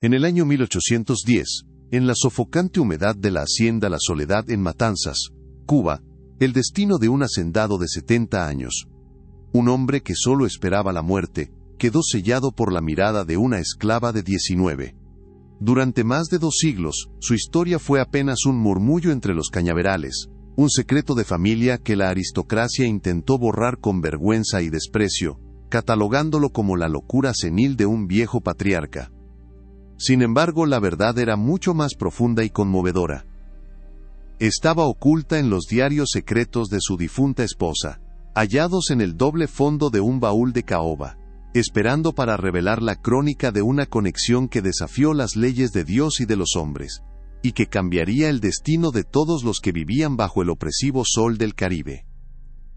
En el año 1810, en la sofocante humedad de la hacienda La Soledad en Matanzas, Cuba, el destino de un hacendado de 70 años, un hombre que solo esperaba la muerte, quedó sellado por la mirada de una esclava de 19. Durante más de 2 siglos, su historia fue apenas un murmullo entre los cañaverales, un secreto de familia que la aristocracia intentó borrar con vergüenza y desprecio, catalogándolo como la locura senil de un viejo patriarca. Sin embargo, la verdad era mucho más profunda y conmovedora. Estaba oculta en los diarios secretos de su difunta esposa, hallados en el doble fondo de un baúl de caoba, esperando para revelar la crónica de una conexión que desafió las leyes de Dios y de los hombres, y que cambiaría el destino de todos los que vivían bajo el opresivo sol del Caribe.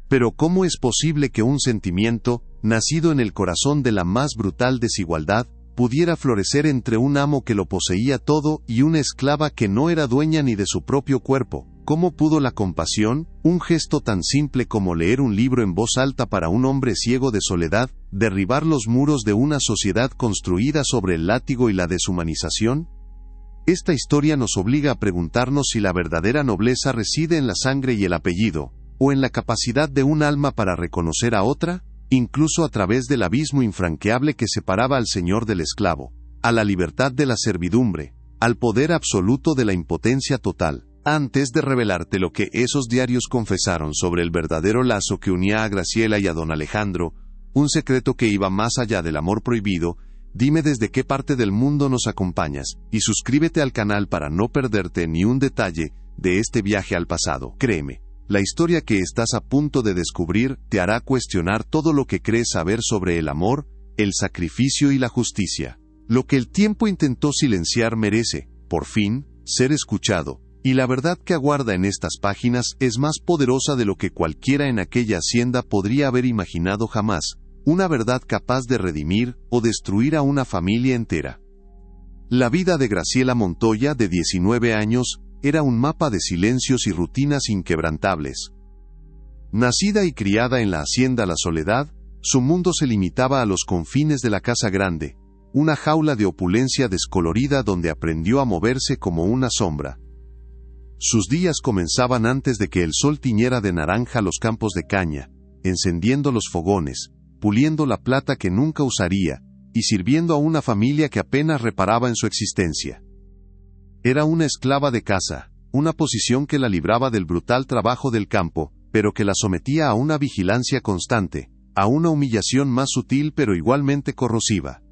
Pero ¿cómo es posible que un sentimiento, nacido en el corazón de la más brutal desigualdad, pudiera florecer entre un amo que lo poseía todo y una esclava que no era dueña ni de su propio cuerpo? ¿Cómo pudo la compasión, un gesto tan simple como leer un libro en voz alta para un hombre ciego de soledad, derribar los muros de una sociedad construida sobre el látigo y la deshumanización? Esta historia nos obliga a preguntarnos si la verdadera nobleza reside en la sangre y el apellido, o en la capacidad de un alma para reconocer a otra, incluso a través del abismo infranqueable que separaba al señor del esclavo, a la libertad de la servidumbre, al poder absoluto de la impotencia total. Antes de revelarte lo que esos diarios confesaron sobre el verdadero lazo que unía a Graciela y a don Alejandro, un secreto que iba más allá del amor prohibido, dime desde qué parte del mundo nos acompañas, y suscríbete al canal para no perderte ni un detalle de este viaje al pasado. Créeme, la historia que estás a punto de descubrir te hará cuestionar todo lo que crees saber sobre el amor, el sacrificio y la justicia. Lo que el tiempo intentó silenciar merece, por fin, ser escuchado, y la verdad que aguarda en estas páginas es más poderosa de lo que cualquiera en aquella hacienda podría haber imaginado jamás, una verdad capaz de redimir o destruir a una familia entera. La vida de Graciela Montoya, de 19 años, era un mapa de silencios y rutinas inquebrantables. Nacida y criada en la hacienda La Soledad, su mundo se limitaba a los confines de la casa grande, una jaula de opulencia descolorida donde aprendió a moverse como una sombra. Sus días comenzaban antes de que el sol tiñera de naranja los campos de caña, encendiendo los fogones, puliendo la plata que nunca usaría, y sirviendo a una familia que apenas reparaba en su existencia. Era una esclava de casa, una posición que la libraba del brutal trabajo del campo, pero que la sometía a una vigilancia constante, a una humillación más sutil pero igualmente corrosiva.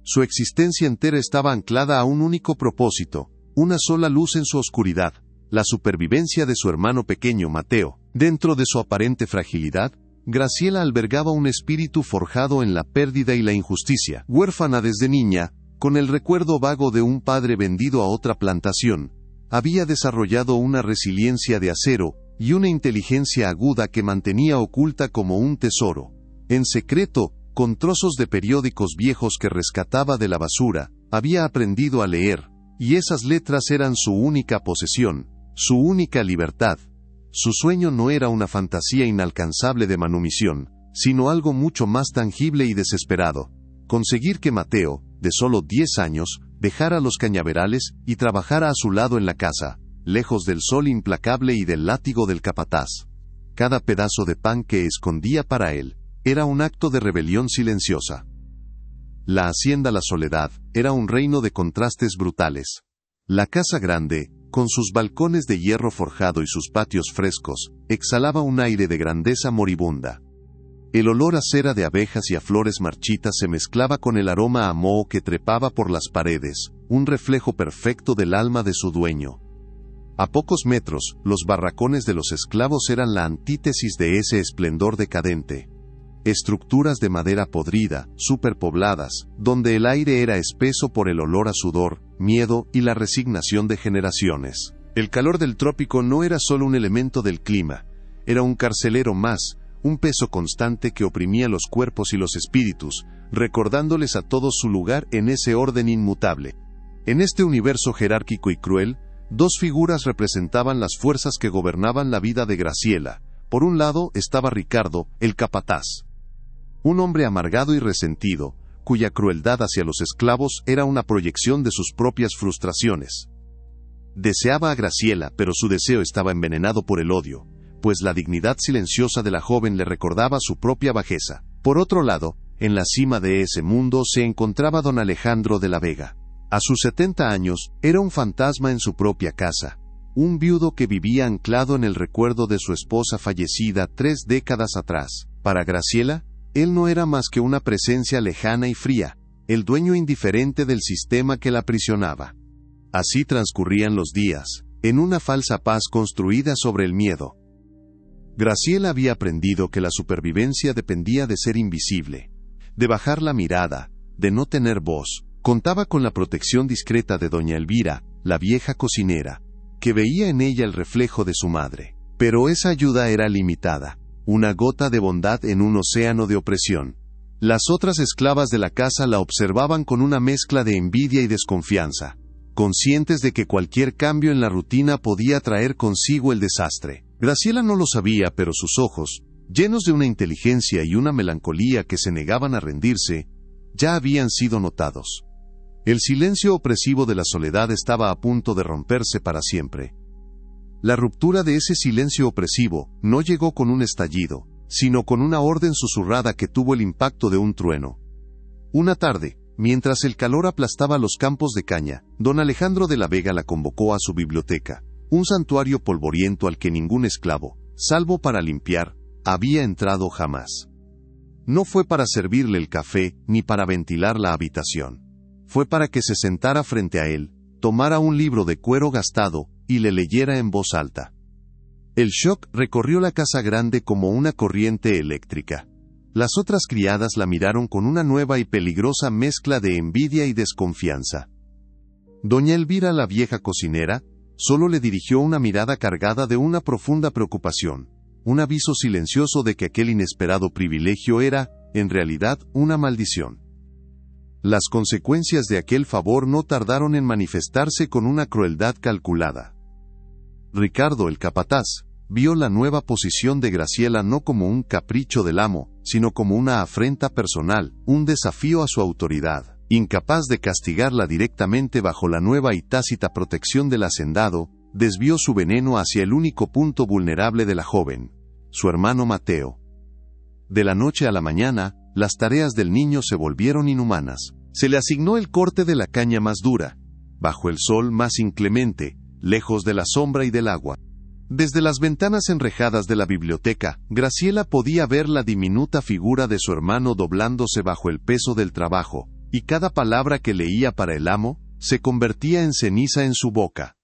Su existencia entera estaba anclada a un único propósito, una sola luz en su oscuridad, la supervivencia de su hermano pequeño Mateo. Dentro de su aparente fragilidad, Graciela albergaba un espíritu forjado en la pérdida y la injusticia. Huérfana desde niña, con el recuerdo vago de un padre vendido a otra plantación, había desarrollado una resiliencia de acero y una inteligencia aguda que mantenía oculta como un tesoro. En secreto, con trozos de periódicos viejos que rescataba de la basura, había aprendido a leer, y esas letras eran su única posesión, su única libertad. Su sueño no era una fantasía inalcanzable de manumisión, sino algo mucho más tangible y desesperado: conseguir que Mateo, de solo 10 años, dejara los cañaverales y trabajara a su lado en la casa, lejos del sol implacable y del látigo del capataz. Cada pedazo de pan que escondía para él era un acto de rebelión silenciosa. La hacienda La Soledad era un reino de contrastes brutales. La casa grande, con sus balcones de hierro forjado y sus patios frescos, exhalaba un aire de grandeza moribunda. El olor a cera de abejas y a flores marchitas se mezclaba con el aroma a moho que trepaba por las paredes, un reflejo perfecto del alma de su dueño. A pocos metros, los barracones de los esclavos eran la antítesis de ese esplendor decadente. Estructuras de madera podrida, superpobladas, donde el aire era espeso por el olor a sudor, miedo y la resignación de generaciones. El calor del trópico no era solo un elemento del clima, era un carcelero más, un peso constante que oprimía los cuerpos y los espíritus, recordándoles a todos su lugar en ese orden inmutable. En este universo jerárquico y cruel, 2 figuras representaban las fuerzas que gobernaban la vida de Graciela. Por un lado estaba Ricardo, el capataz. Un hombre amargado y resentido, cuya crueldad hacia los esclavos era una proyección de sus propias frustraciones. Deseaba a Graciela, pero su deseo estaba envenenado por el odio, pues la dignidad silenciosa de la joven le recordaba su propia bajeza. Por otro lado, en la cima de ese mundo se encontraba don Alejandro de la Vega. A sus 70 años, era un fantasma en su propia casa, un viudo que vivía anclado en el recuerdo de su esposa fallecida 3 décadas atrás. Para Graciela, él no era más que una presencia lejana y fría, el dueño indiferente del sistema que la aprisionaba. Así transcurrían los días, en una falsa paz construida sobre el miedo. Graciela había aprendido que la supervivencia dependía de ser invisible, de bajar la mirada, de no tener voz. Contaba con la protección discreta de doña Elvira, la vieja cocinera, que veía en ella el reflejo de su madre. Pero esa ayuda era limitada, una gota de bondad en un océano de opresión. Las otras esclavas de la casa la observaban con una mezcla de envidia y desconfianza, conscientes de que cualquier cambio en la rutina podía traer consigo el desastre. Graciela no lo sabía, pero sus ojos, llenos de una inteligencia y una melancolía que se negaban a rendirse, ya habían sido notados. El silencio opresivo de la soledad estaba a punto de romperse para siempre. La ruptura de ese silencio opresivo no llegó con un estallido, sino con una orden susurrada que tuvo el impacto de un trueno. Una tarde, mientras el calor aplastaba los campos de caña, don Alejandro de la Vega la convocó a su biblioteca, un santuario polvoriento al que ningún esclavo, salvo para limpiar, había entrado jamás. No fue para servirle el café, ni para ventilar la habitación. Fue para que se sentara frente a él, tomara un libro de cuero gastado, y le leyera en voz alta. El shock recorrió la casa grande como una corriente eléctrica. Las otras criadas la miraron con una nueva y peligrosa mezcla de envidia y desconfianza. Doña Elvira, la vieja cocinera, solo le dirigió una mirada cargada de una profunda preocupación, un aviso silencioso de que aquel inesperado privilegio era, en realidad, una maldición. Las consecuencias de aquel favor no tardaron en manifestarse con una crueldad calculada. Ricardo, el capataz, vio la nueva posición de Graciela no como un capricho del amo, sino como una afrenta personal, un desafío a su autoridad. Incapaz de castigarla directamente bajo la nueva y tácita protección del hacendado, desvió su veneno hacia el único punto vulnerable de la joven, su hermano Mateo. De la noche a la mañana, las tareas del niño se volvieron inhumanas. Se le asignó el corte de la caña más dura, bajo el sol más inclemente, lejos de la sombra y del agua. Desde las ventanas enrejadas de la biblioteca, Graciela podía ver la diminuta figura de su hermano doblándose bajo el peso del trabajo, y cada palabra que leía para el amo, se convertía en ceniza en su boca.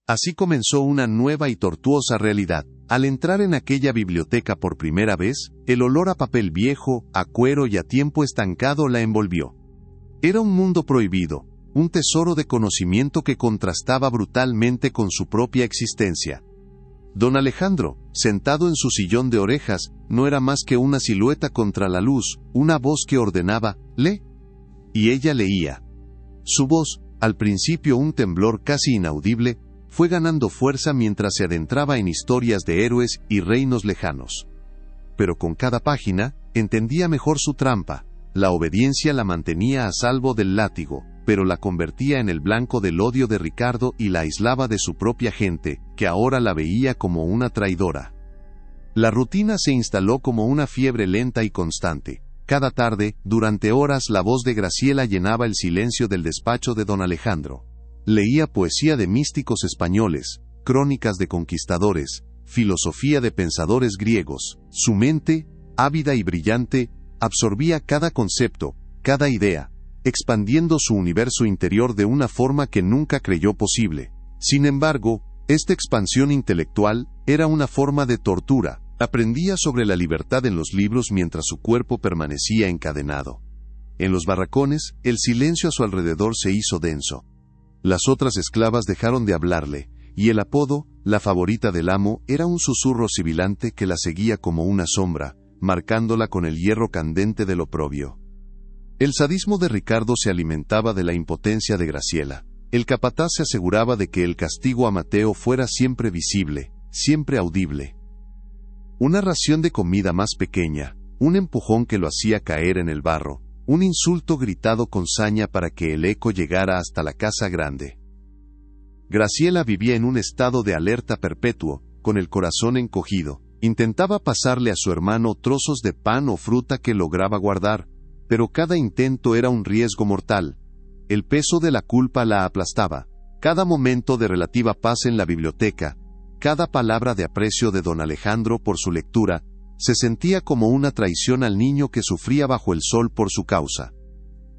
Así comenzó una nueva y tortuosa realidad. Al entrar en aquella biblioteca por primera vez, el olor a papel viejo, a cuero y a tiempo estancado la envolvió. Era un mundo prohibido, un tesoro de conocimiento que contrastaba brutalmente con su propia existencia. Don Alejandro, sentado en su sillón de orejas, no era más que una silueta contra la luz, una voz que ordenaba, lee. Y ella leía. Su voz, al principio un temblor casi inaudible, fue ganando fuerza mientras se adentraba en historias de héroes y reinos lejanos. Pero con cada página, entendía mejor su trampa. La obediencia la mantenía a salvo del látigo, pero la convertía en el blanco del odio de Ricardo y la aislaba de su propia gente, que ahora la veía como una traidora. La rutina se instaló como una fiebre lenta y constante. Cada tarde, durante horas, la voz de Graciela llenaba el silencio del despacho de don Alejandro. Leía poesía de místicos españoles, crónicas de conquistadores, filosofía de pensadores griegos. Su mente, ávida y brillante, absorbía cada concepto, cada idea, expandiendo su universo interior de una forma que nunca creyó posible. Sin embargo, esta expansión intelectual era una forma de tortura. Aprendía sobre la libertad en los libros mientras su cuerpo permanecía encadenado. En los barracones, el silencio a su alrededor se hizo denso. Las otras esclavas dejaron de hablarle, y el apodo, la favorita del amo, era un susurro sibilante que la seguía como una sombra, marcándola con el hierro candente del oprobio. El sadismo de Ricardo se alimentaba de la impotencia de Graciela. El capataz se aseguraba de que el castigo a Mateo fuera siempre visible, siempre audible. Una ración de comida más pequeña, un empujón que lo hacía caer en el barro, un insulto gritado con saña para que el eco llegara hasta la casa grande. Graciela vivía en un estado de alerta perpetuo, con el corazón encogido. Intentaba pasarle a su hermano trozos de pan o fruta que lograba guardar, pero cada intento era un riesgo mortal. El peso de la culpa la aplastaba. Cada momento de relativa paz en la biblioteca, cada palabra de aprecio de don Alejandro por su lectura, se sentía como una traición al niño que sufría bajo el sol por su causa.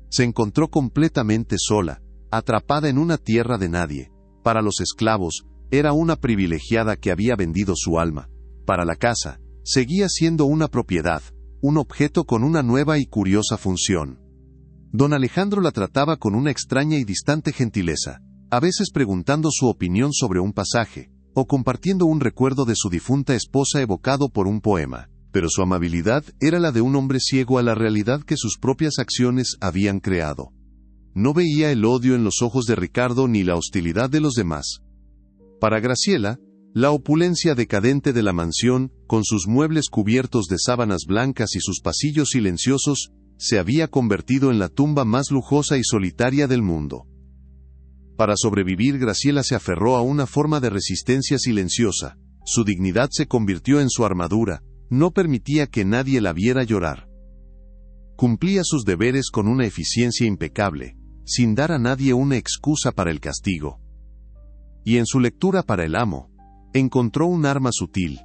Se encontró completamente sola, atrapada en una tierra de nadie. Para los esclavos, era una privilegiada que había vendido su alma. Para la casa, seguía siendo una propiedad, un objeto con una nueva y curiosa función. Don Alejandro la trataba con una extraña y distante gentileza, a veces preguntando su opinión sobre un pasaje, o compartiendo un recuerdo de su difunta esposa evocado por un poema, pero su amabilidad era la de un hombre ciego a la realidad que sus propias acciones habían creado. No veía el odio en los ojos de Ricardo ni la hostilidad de los demás. Para Graciela, la opulencia decadente de la mansión, con sus muebles cubiertos de sábanas blancas y sus pasillos silenciosos, se había convertido en la tumba más lujosa y solitaria del mundo. Para sobrevivir, Graciela se aferró a una forma de resistencia silenciosa. Su dignidad se convirtió en su armadura, no permitía que nadie la viera llorar. Cumplía sus deberes con una eficiencia impecable, sin dar a nadie una excusa para el castigo. Y en su lectura para el amo, encontró un arma sutil.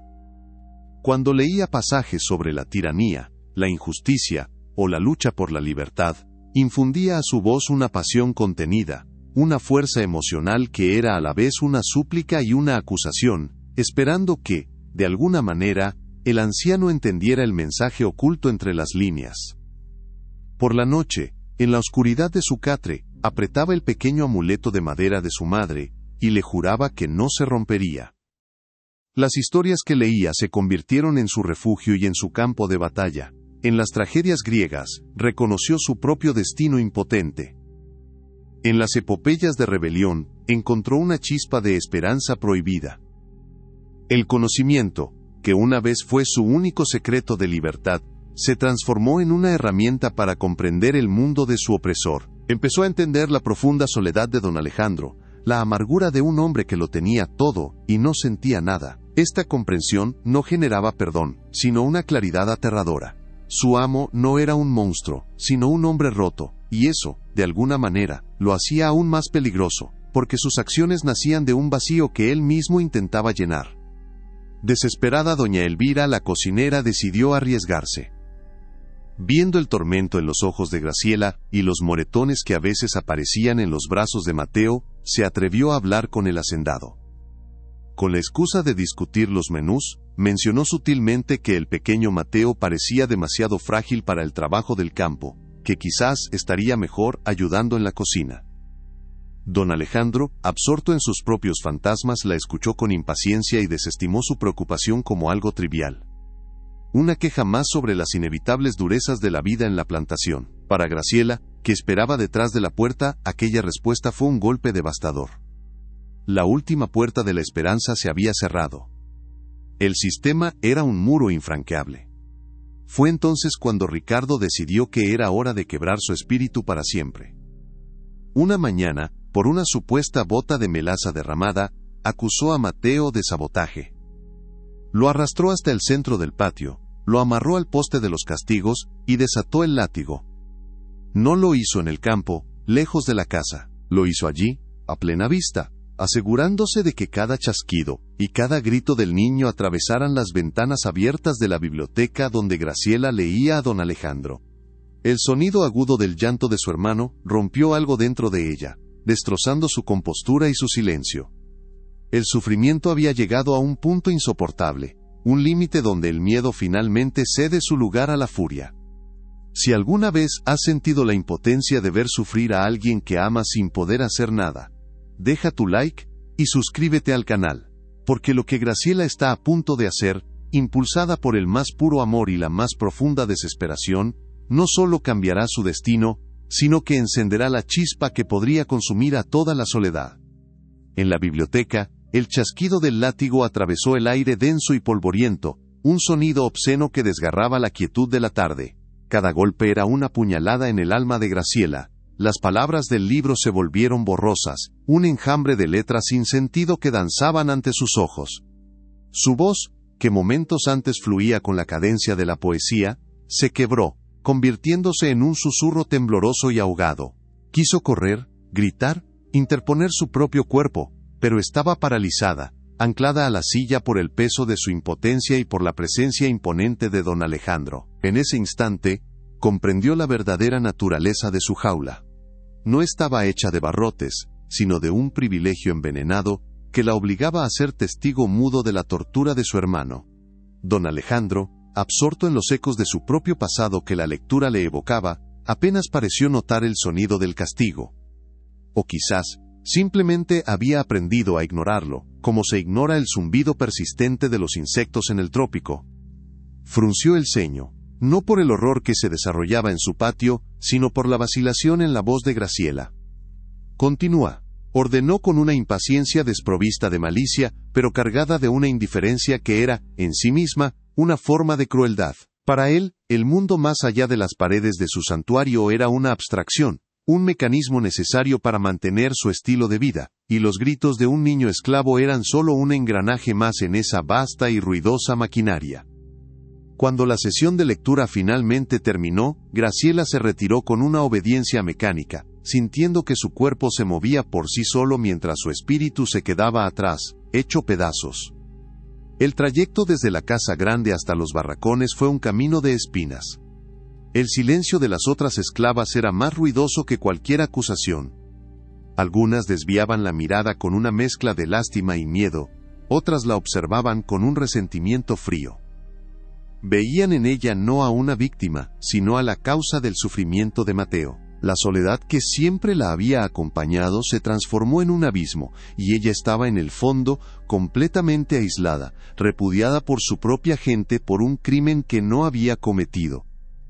Cuando leía pasajes sobre la tiranía, la injusticia, o la lucha por la libertad, infundía a su voz una pasión contenida, una fuerza emocional que era a la vez una súplica y una acusación, esperando que, de alguna manera, el anciano entendiera el mensaje oculto entre las líneas. Por la noche, en la oscuridad de su catre, apretaba el pequeño amuleto de madera de su madre, y le juraba que no se rompería. Las historias que leía se convirtieron en su refugio y en su campo de batalla. En las tragedias griegas, reconoció su propio destino impotente. En las epopeyas de rebelión, encontró una chispa de esperanza prohibida. El conocimiento, que una vez fue su único secreto de libertad, se transformó en una herramienta para comprender el mundo de su opresor. Empezó a entender la profunda soledad de don Alejandro, la amargura de un hombre que lo tenía todo y no sentía nada. Esta comprensión no generaba perdón, sino una claridad aterradora. Su amo no era un monstruo, sino un hombre roto, y eso, de alguna manera, lo hacía aún más peligroso, porque sus acciones nacían de un vacío que él mismo intentaba llenar. Desesperada doña Elvira, la cocinera, decidió arriesgarse. Viendo el tormento en los ojos de Graciela, y los moretones que a veces aparecían en los brazos de Mateo, se atrevió a hablar con el hacendado. Con la excusa de discutir los menús, mencionó sutilmente que el pequeño Mateo parecía demasiado frágil para el trabajo del campo, que quizás estaría mejor ayudando en la cocina. Don Alejandro, absorto en sus propios fantasmas, la escuchó con impaciencia y desestimó su preocupación como algo trivial. Una queja más sobre las inevitables durezas de la vida en la plantación. Para Graciela, que esperaba detrás de la puerta, aquella respuesta fue un golpe devastador. La última puerta de la esperanza se había cerrado. El sistema era un muro infranqueable. Fue entonces cuando Ricardo decidió que era hora de quebrar su espíritu para siempre. Una mañana, por una supuesta bota de melaza derramada, acusó a Mateo de sabotaje. Lo arrastró hasta el centro del patio, lo amarró al poste de los castigos y desató el látigo. No lo hizo en el campo, lejos de la casa, lo hizo allí, a plena vista, asegurándose de que cada chasquido y cada grito del niño atravesaran las ventanas abiertas de la biblioteca donde Graciela leía a don Alejandro. El sonido agudo del llanto de su hermano rompió algo dentro de ella, destrozando su compostura y su silencio. El sufrimiento había llegado a un punto insoportable, un límite donde el miedo finalmente cede su lugar a la furia. Si alguna vez has sentido la impotencia de ver sufrir a alguien que amas sin poder hacer nada, deja tu like y suscríbete al canal, porque lo que Graciela está a punto de hacer, impulsada por el más puro amor y la más profunda desesperación, no solo cambiará su destino, sino que encenderá la chispa que podría consumir a toda la soledad. En la biblioteca, el chasquido del látigo atravesó el aire denso y polvoriento, un sonido obsceno que desgarraba la quietud de la tarde. Cada golpe era una puñalada en el alma de Graciela. Las palabras del libro se volvieron borrosas, un enjambre de letras sin sentido que danzaban ante sus ojos. Su voz, que momentos antes fluía con la cadencia de la poesía, se quebró, convirtiéndose en un susurro tembloroso y ahogado. Quiso correr, gritar, interponer su propio cuerpo, pero estaba paralizada, anclada a la silla por el peso de su impotencia y por la presencia imponente de don Alejandro. En ese instante, comprendió la verdadera naturaleza de su jaula. No estaba hecha de barrotes, sino de un privilegio envenenado que la obligaba a ser testigo mudo de la tortura de su hermano. Don Alejandro, absorto en los ecos de su propio pasado que la lectura le evocaba, apenas pareció notar el sonido del castigo. O quizás, simplemente había aprendido a ignorarlo, como se ignora el zumbido persistente de los insectos en el trópico. Frunció el ceño, no por el horror que se desarrollaba en su patio, sino por la vacilación en la voz de Graciela. «Continúa», ordenó con una impaciencia desprovista de malicia, pero cargada de una indiferencia que era, en sí misma, una forma de crueldad. Para él, el mundo más allá de las paredes de su santuario era una abstracción, un mecanismo necesario para mantener su estilo de vida, y los gritos de un niño esclavo eran solo un engranaje más en esa vasta y ruidosa maquinaria. Cuando la sesión de lectura finalmente terminó, Graciela se retiró con una obediencia mecánica, sintiendo que su cuerpo se movía por sí solo mientras su espíritu se quedaba atrás, hecho pedazos. El trayecto desde la casa grande hasta los barracones fue un camino de espinas. El silencio de las otras esclavas era más ruidoso que cualquier acusación. Algunas desviaban la mirada con una mezcla de lástima y miedo, otras la observaban con un resentimiento frío. Veían en ella no a una víctima, sino a la causa del sufrimiento de Mateo. La soledad que siempre la había acompañado se transformó en un abismo, y ella estaba en el fondo, completamente aislada, repudiada por su propia gente por un crimen que no había cometido.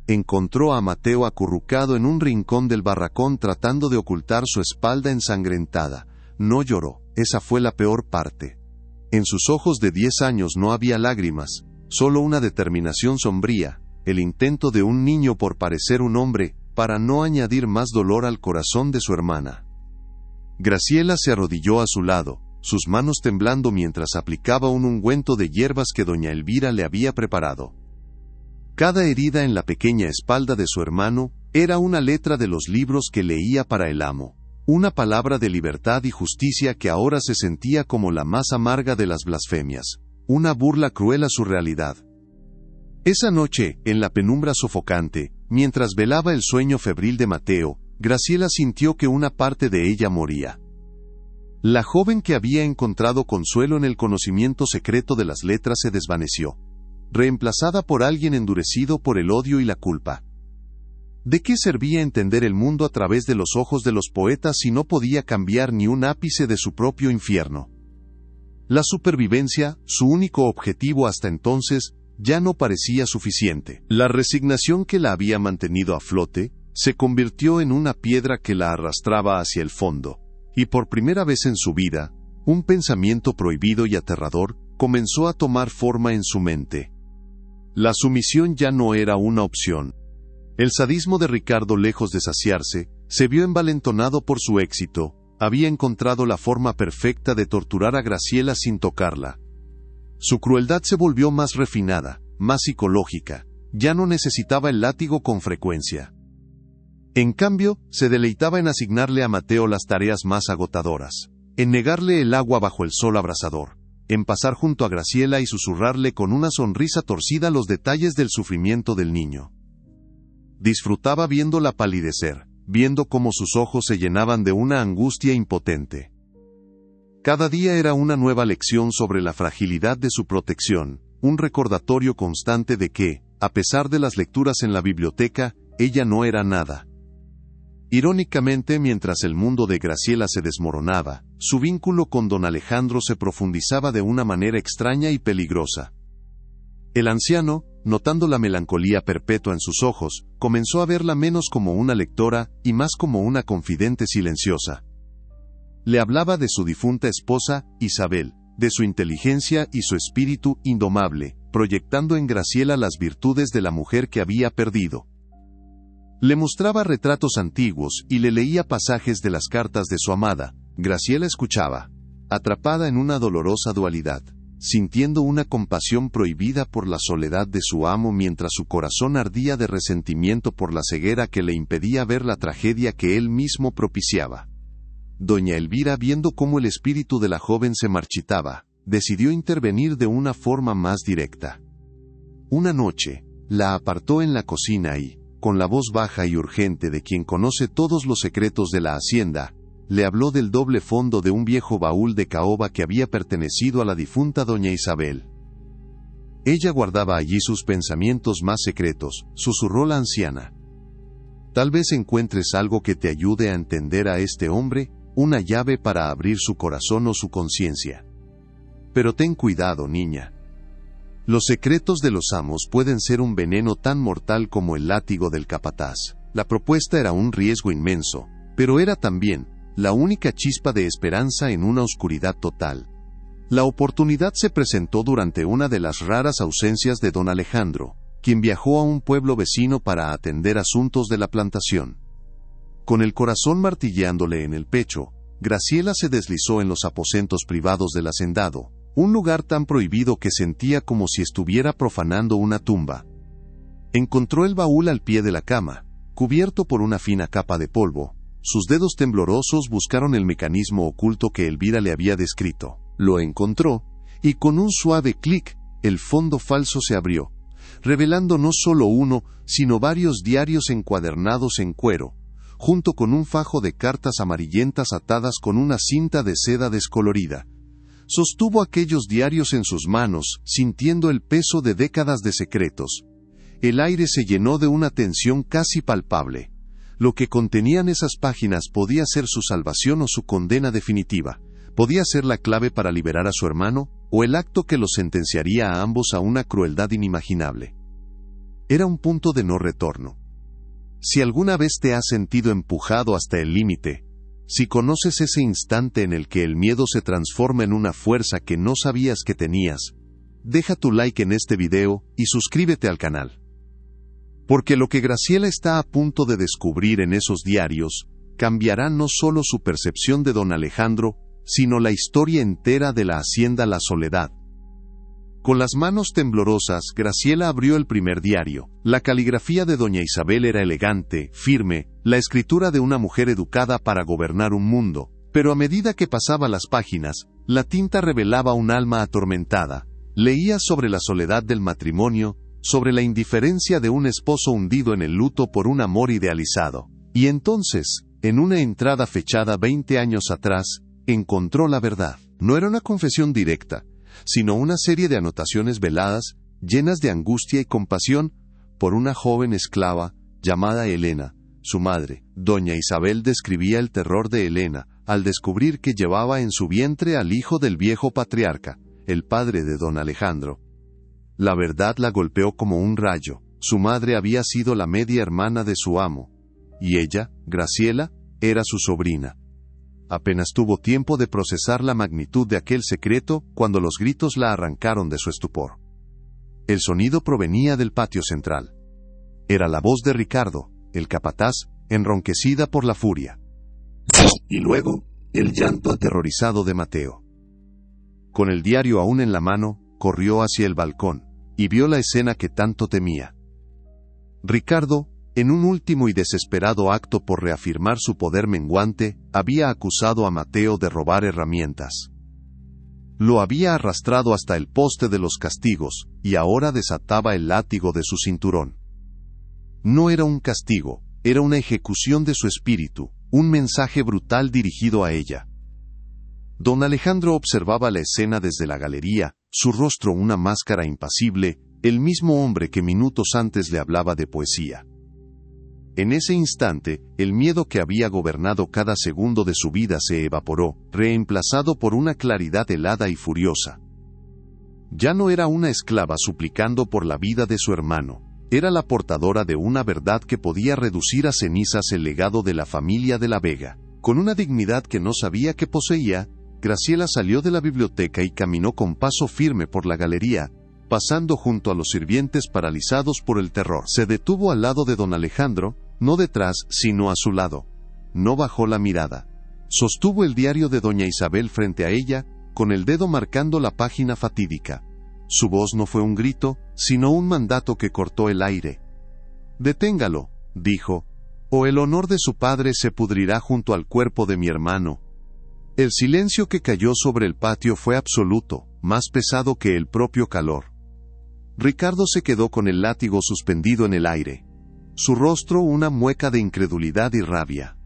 Encontró a Mateo acurrucado en un rincón del barracón tratando de ocultar su espalda ensangrentada. No lloró, esa fue la peor parte. En sus ojos de 10 años no había lágrimas, solo una determinación sombría, el intento de un niño por parecer un hombre, para no añadir más dolor al corazón de su hermana. Graciela se arrodilló a su lado, sus manos temblando mientras aplicaba un ungüento de hierbas que doña Elvira le había preparado. Cada herida en la pequeña espalda de su hermano era una letra de los libros que leía para el amo, una palabra de libertad y justicia que ahora se sentía como la más amarga de las blasfemias, una burla cruel a su realidad. Esa noche, en la penumbra sofocante, mientras velaba el sueño febril de Mateo, Graciela sintió que una parte de ella moría. La joven que había encontrado consuelo en el conocimiento secreto de las letras se desvaneció, reemplazada por alguien endurecido por el odio y la culpa. ¿De qué servía entender el mundo a través de los ojos de los poetas si no podía cambiar ni un ápice de su propio infierno? La supervivencia, su único objetivo hasta entonces, ya no parecía suficiente. La resignación que la había mantenido a flote, se convirtió en una piedra que la arrastraba hacia el fondo, y por primera vez en su vida, un pensamiento prohibido y aterrador comenzó a tomar forma en su mente. La sumisión ya no era una opción. El sadismo de Ricardo, lejos de saciarse, se vio envalentonado por su éxito, había encontrado la forma perfecta de torturar a Graciela sin tocarla. Su crueldad se volvió más refinada, más psicológica, ya no necesitaba el látigo con frecuencia. En cambio, se deleitaba en asignarle a Mateo las tareas más agotadoras, en negarle el agua bajo el sol abrasador, en pasar junto a Graciela y susurrarle con una sonrisa torcida los detalles del sufrimiento del niño. Disfrutaba viéndola palidecer, viendo cómo sus ojos se llenaban de una angustia impotente. Cada día era una nueva lección sobre la fragilidad de su protección, un recordatorio constante de que, a pesar de las lecturas en la biblioteca, ella no era nada. Irónicamente, mientras el mundo de Graciela se desmoronaba, su vínculo con don Alejandro se profundizaba de una manera extraña y peligrosa. El anciano, notando la melancolía perpetua en sus ojos, comenzó a verla menos como una lectora y más como una confidente silenciosa. Le hablaba de su difunta esposa, Isabel, de su inteligencia y su espíritu indomable, proyectando en Graciela las virtudes de la mujer que había perdido. Le mostraba retratos antiguos y le leía pasajes de las cartas de su amada. Graciela escuchaba, atrapada en una dolorosa dualidad, sintiendo una compasión prohibida por la soledad de su amo mientras su corazón ardía de resentimiento por la ceguera que le impedía ver la tragedia que él mismo propiciaba. Doña Elvira, viendo cómo el espíritu de la joven se marchitaba, decidió intervenir de una forma más directa. Una noche, la apartó en la cocina y, con la voz baja y urgente de quien conoce todos los secretos de la hacienda, le habló del doble fondo de un viejo baúl de caoba que había pertenecido a la difunta doña Isabel. Ella guardaba allí sus pensamientos más secretos, susurró la anciana. Tal vez encuentres algo que te ayude a entender a este hombre, una llave para abrir su corazón o su conciencia. Pero ten cuidado, niña. Los secretos de los amos pueden ser un veneno tan mortal como el látigo del capataz. La propuesta era un riesgo inmenso, pero era también la única chispa de esperanza en una oscuridad total. La oportunidad se presentó durante una de las raras ausencias de don Alejandro, quien viajó a un pueblo vecino para atender asuntos de la plantación. Con el corazón martilleándole en el pecho, Graciela se deslizó en los aposentos privados del hacendado, un lugar tan prohibido que sentía como si estuviera profanando una tumba. Encontró el baúl al pie de la cama, cubierto por una fina capa de polvo. Sus dedos temblorosos buscaron el mecanismo oculto que Elvira le había descrito. Lo encontró, y con un suave clic, el fondo falso se abrió, revelando no solo uno, sino varios diarios encuadernados en cuero, junto con un fajo de cartas amarillentas atadas con una cinta de seda descolorida. Sostuvo aquellos diarios en sus manos, sintiendo el peso de décadas de secretos. El aire se llenó de una tensión casi palpable. Lo que contenían esas páginas podía ser su salvación o su condena definitiva. Podía ser la clave para liberar a su hermano, o el acto que los sentenciaría a ambos a una crueldad inimaginable. Era un punto de no retorno. Si alguna vez te has sentido empujado hasta el límite, si conoces ese instante en el que el miedo se transforma en una fuerza que no sabías que tenías, deja tu like en este video y suscríbete al canal. Porque lo que Graciela está a punto de descubrir en esos diarios, cambiará no solo su percepción de don Alejandro, sino la historia entera de la hacienda La Soledad. Con las manos temblorosas, Graciela abrió el primer diario. La caligrafía de doña Isabel era elegante, firme, la escritura de una mujer educada para gobernar un mundo, pero a medida que pasaba las páginas, la tinta revelaba un alma atormentada. Leía sobre la soledad del matrimonio, sobre la indiferencia de un esposo hundido en el luto por un amor idealizado. Y entonces, en una entrada fechada 20 años atrás, encontró la verdad. No era una confesión directa, sino una serie de anotaciones veladas, llenas de angustia y compasión, por una joven esclava, llamada Elena, su madre. Doña Isabel describía el terror de Elena, al descubrir que llevaba en su vientre al hijo del viejo patriarca, el padre de don Alejandro. La verdad la golpeó como un rayo. Su madre había sido la media hermana de su amo, y ella, Graciela, era su sobrina. Apenas tuvo tiempo de procesar la magnitud de aquel secreto cuando los gritos la arrancaron de su estupor. El sonido provenía del patio central. Era la voz de Ricardo, el capataz, enronquecida por la furia. Y luego, el llanto aterrorizado de Mateo. Con el diario aún en la mano, corrió hacia el balcón, y vio la escena que tanto temía. Ricardo, en un último y desesperado acto por reafirmar su poder menguante, había acusado a Mateo de robar herramientas. Lo había arrastrado hasta el poste de los castigos, y ahora desataba el látigo de su cinturón. No era un castigo, era una ejecución de su espíritu, un mensaje brutal dirigido a ella. Don Alejandro observaba la escena desde la galería, su rostro una máscara impasible, el mismo hombre que minutos antes le hablaba de poesía. En ese instante, el miedo que había gobernado cada segundo de su vida se evaporó, reemplazado por una claridad helada y furiosa. Ya no era una esclava suplicando por la vida de su hermano, era la portadora de una verdad que podía reducir a cenizas el legado de la familia de la Vega. Con una dignidad que no sabía que poseía, Graciela salió de la biblioteca y caminó con paso firme por la galería, pasando junto a los sirvientes paralizados por el terror. Se detuvo al lado de don Alejandro, no detrás, sino a su lado. No bajó la mirada. Sostuvo el diario de doña Isabel frente a ella, con el dedo marcando la página fatídica. Su voz no fue un grito, sino un mandato que cortó el aire. «Deténgalo», dijo, «o el honor de su padre se pudrirá junto al cuerpo de mi hermano». El silencio que cayó sobre el patio fue absoluto, más pesado que el propio calor. Ricardo se quedó con el látigo suspendido en el aire. Su rostro una mueca de incredulidad y rabia.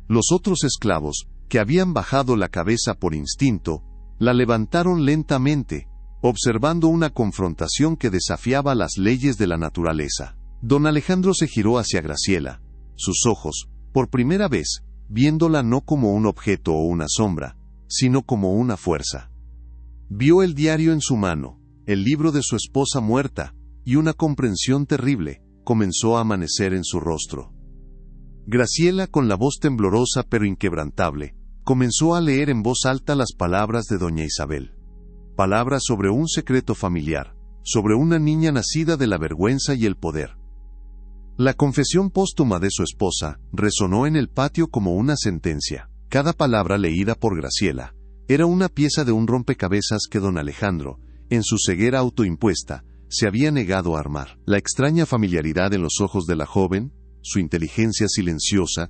Los otros esclavos, que habían bajado la cabeza por instinto, la levantaron lentamente, observando una confrontación que desafiaba las leyes de la naturaleza. Don Alejandro se giró hacia Graciela. Sus ojos, por primera vez, viéndola no como un objeto o una sombra, sino como una fuerza. Vio el diario en su mano, el libro de su esposa muerta, y una comprensión terrible comenzó a amanecer en su rostro. Graciela, con la voz temblorosa pero inquebrantable, comenzó a leer en voz alta las palabras de doña Isabel. Palabras sobre un secreto familiar, sobre una niña nacida de la vergüenza y el poder. La confesión póstuma de su esposa resonó en el patio como una sentencia. Cada palabra leída por Graciela era una pieza de un rompecabezas que don Alejandro, en su ceguera autoimpuesta, se había negado a armar. La extraña familiaridad en los ojos de la joven, su inteligencia silenciosa,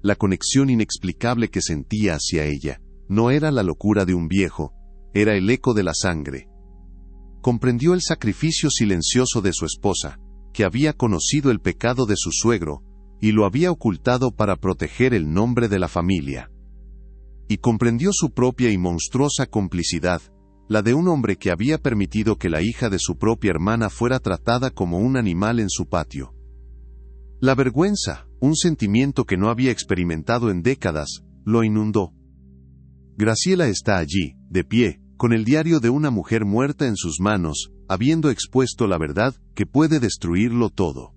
la conexión inexplicable que sentía hacia ella, no era la locura de un viejo, era el eco de la sangre. Comprendió el sacrificio silencioso de su esposa, que había conocido el pecado de su suegro, y lo había ocultado para proteger el nombre de la familia. Y comprendió su propia y monstruosa complicidad, la de un hombre que había permitido que la hija de su propia hermana fuera tratada como un animal en su patio. La vergüenza, un sentimiento que no había experimentado en décadas, lo inundó. Graciela está allí, de pie, con el diario de una mujer muerta en sus manos, habiendo expuesto la verdad que puede destruirlo todo.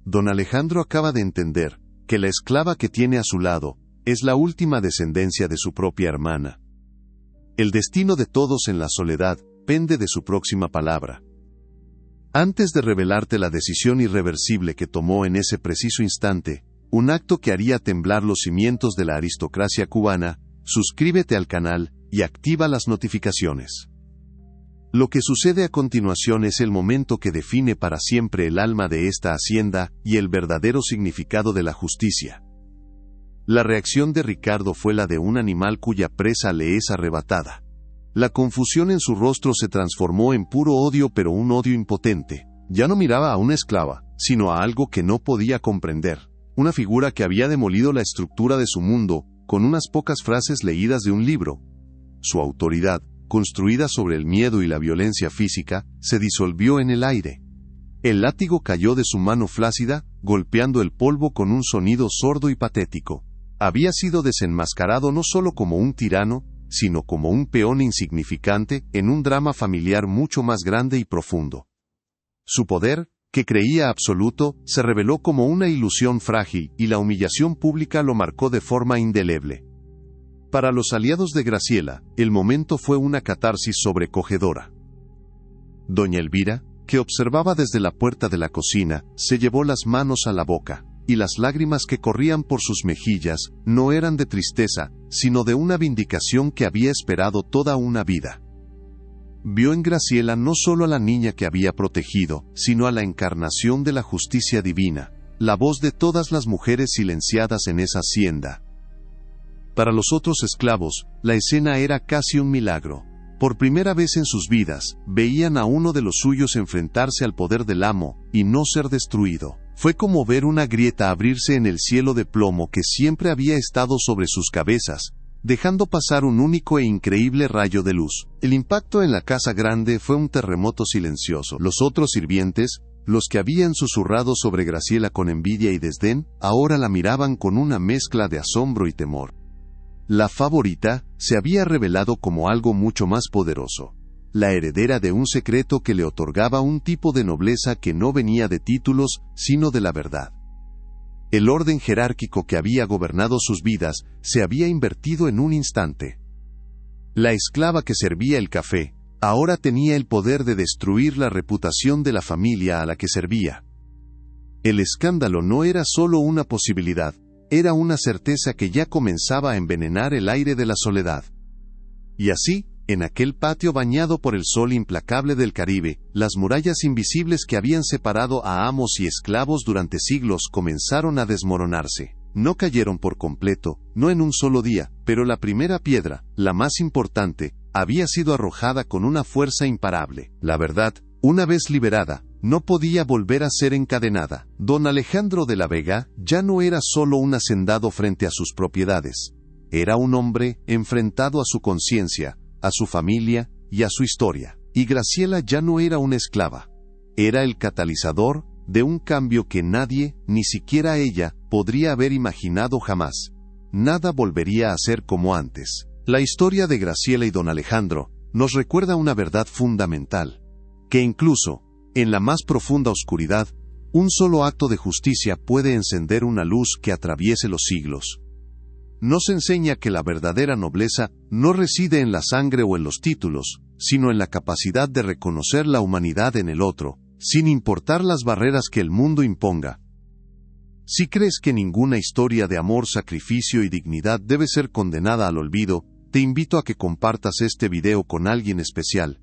Don Alejandro acaba de entender que la esclava que tiene a su lado es la última descendencia de su propia hermana. El destino de todos en la soledad pende de su próxima palabra. Antes de revelarte la decisión irreversible que tomó en ese preciso instante, un acto que haría temblar los cimientos de la aristocracia cubana, suscríbete al canal y activa las notificaciones. Lo que sucede a continuación es el momento que define para siempre el alma de esta hacienda y el verdadero significado de la justicia. La reacción de Ricardo fue la de un animal cuya presa le es arrebatada. La confusión en su rostro se transformó en puro odio, pero un odio impotente. Ya no miraba a una esclava, sino a algo que no podía comprender. Una figura que había demolido la estructura de su mundo, con unas pocas frases leídas de un libro. Su autoridad, construida sobre el miedo y la violencia física, se disolvió en el aire. El látigo cayó de su mano flácida, golpeando el polvo con un sonido sordo y patético. Había sido desenmascarado no solo como un tirano, sino como un peón insignificante en un drama familiar mucho más grande y profundo. Su poder, que creía absoluto, se reveló como una ilusión frágil y la humillación pública lo marcó de forma indeleble. Para los aliados de Graciela, el momento fue una catarsis sobrecogedora. Doña Elvira, que observaba desde la puerta de la cocina, se llevó las manos a la boca, y las lágrimas que corrían por sus mejillas no eran de tristeza, sino de una vindicación que había esperado toda una vida. Vio en Graciela no solo a la niña que había protegido, sino a la encarnación de la justicia divina, la voz de todas las mujeres silenciadas en esa hacienda. Para los otros esclavos, la escena era casi un milagro. Por primera vez en sus vidas, veían a uno de los suyos enfrentarse al poder del amo, y no ser destruido. Fue como ver una grieta abrirse en el cielo de plomo que siempre había estado sobre sus cabezas, dejando pasar un único e increíble rayo de luz. El impacto en la casa grande fue un terremoto silencioso. Los otros sirvientes, los que habían susurrado sobre Graciela con envidia y desdén, ahora la miraban con una mezcla de asombro y temor. La favorita se había revelado como algo mucho más poderoso, la heredera de un secreto que le otorgaba un tipo de nobleza que no venía de títulos, sino de la verdad. El orden jerárquico que había gobernado sus vidas se había invertido en un instante. La esclava que servía el café, ahora tenía el poder de destruir la reputación de la familia a la que servía. El escándalo no era solo una posibilidad, era una certeza que ya comenzaba a envenenar el aire de la soledad. Y así, en aquel patio bañado por el sol implacable del Caribe, las murallas invisibles que habían separado a amos y esclavos durante siglos comenzaron a desmoronarse. No cayeron por completo, no en un solo día, pero la primera piedra, la más importante, había sido arrojada con una fuerza imparable. La verdad, una vez liberada, no podía volver a ser encadenada. Don Alejandro de la Vega ya no era solo un hacendado frente a sus propiedades. Era un hombre enfrentado a su conciencia, a su familia y a su historia. Y Graciela ya no era una esclava. Era el catalizador de un cambio que nadie, ni siquiera ella, podría haber imaginado jamás. Nada volvería a ser como antes. La historia de Graciela y don Alejandro nos recuerda una verdad fundamental, que incluso, en la más profunda oscuridad, un solo acto de justicia puede encender una luz que atraviese los siglos. Nos enseña que la verdadera nobleza no reside en la sangre o en los títulos, sino en la capacidad de reconocer la humanidad en el otro, sin importar las barreras que el mundo imponga. Si crees que ninguna historia de amor, sacrificio y dignidad debe ser condenada al olvido, te invito a que compartas este video con alguien especial,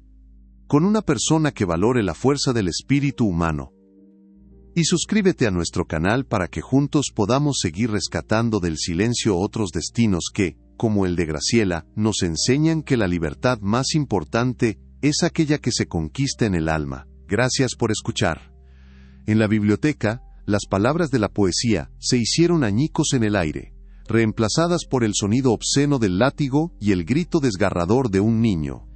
con una persona que valore la fuerza del espíritu humano. Y suscríbete a nuestro canal para que juntos podamos seguir rescatando del silencio otros destinos que, como el de Graciela, nos enseñan que la libertad más importante es aquella que se conquista en el alma. Gracias por escuchar. En la biblioteca, las palabras de la poesía se hicieron añicos en el aire, reemplazadas por el sonido obsceno del látigo y el grito desgarrador de un niño.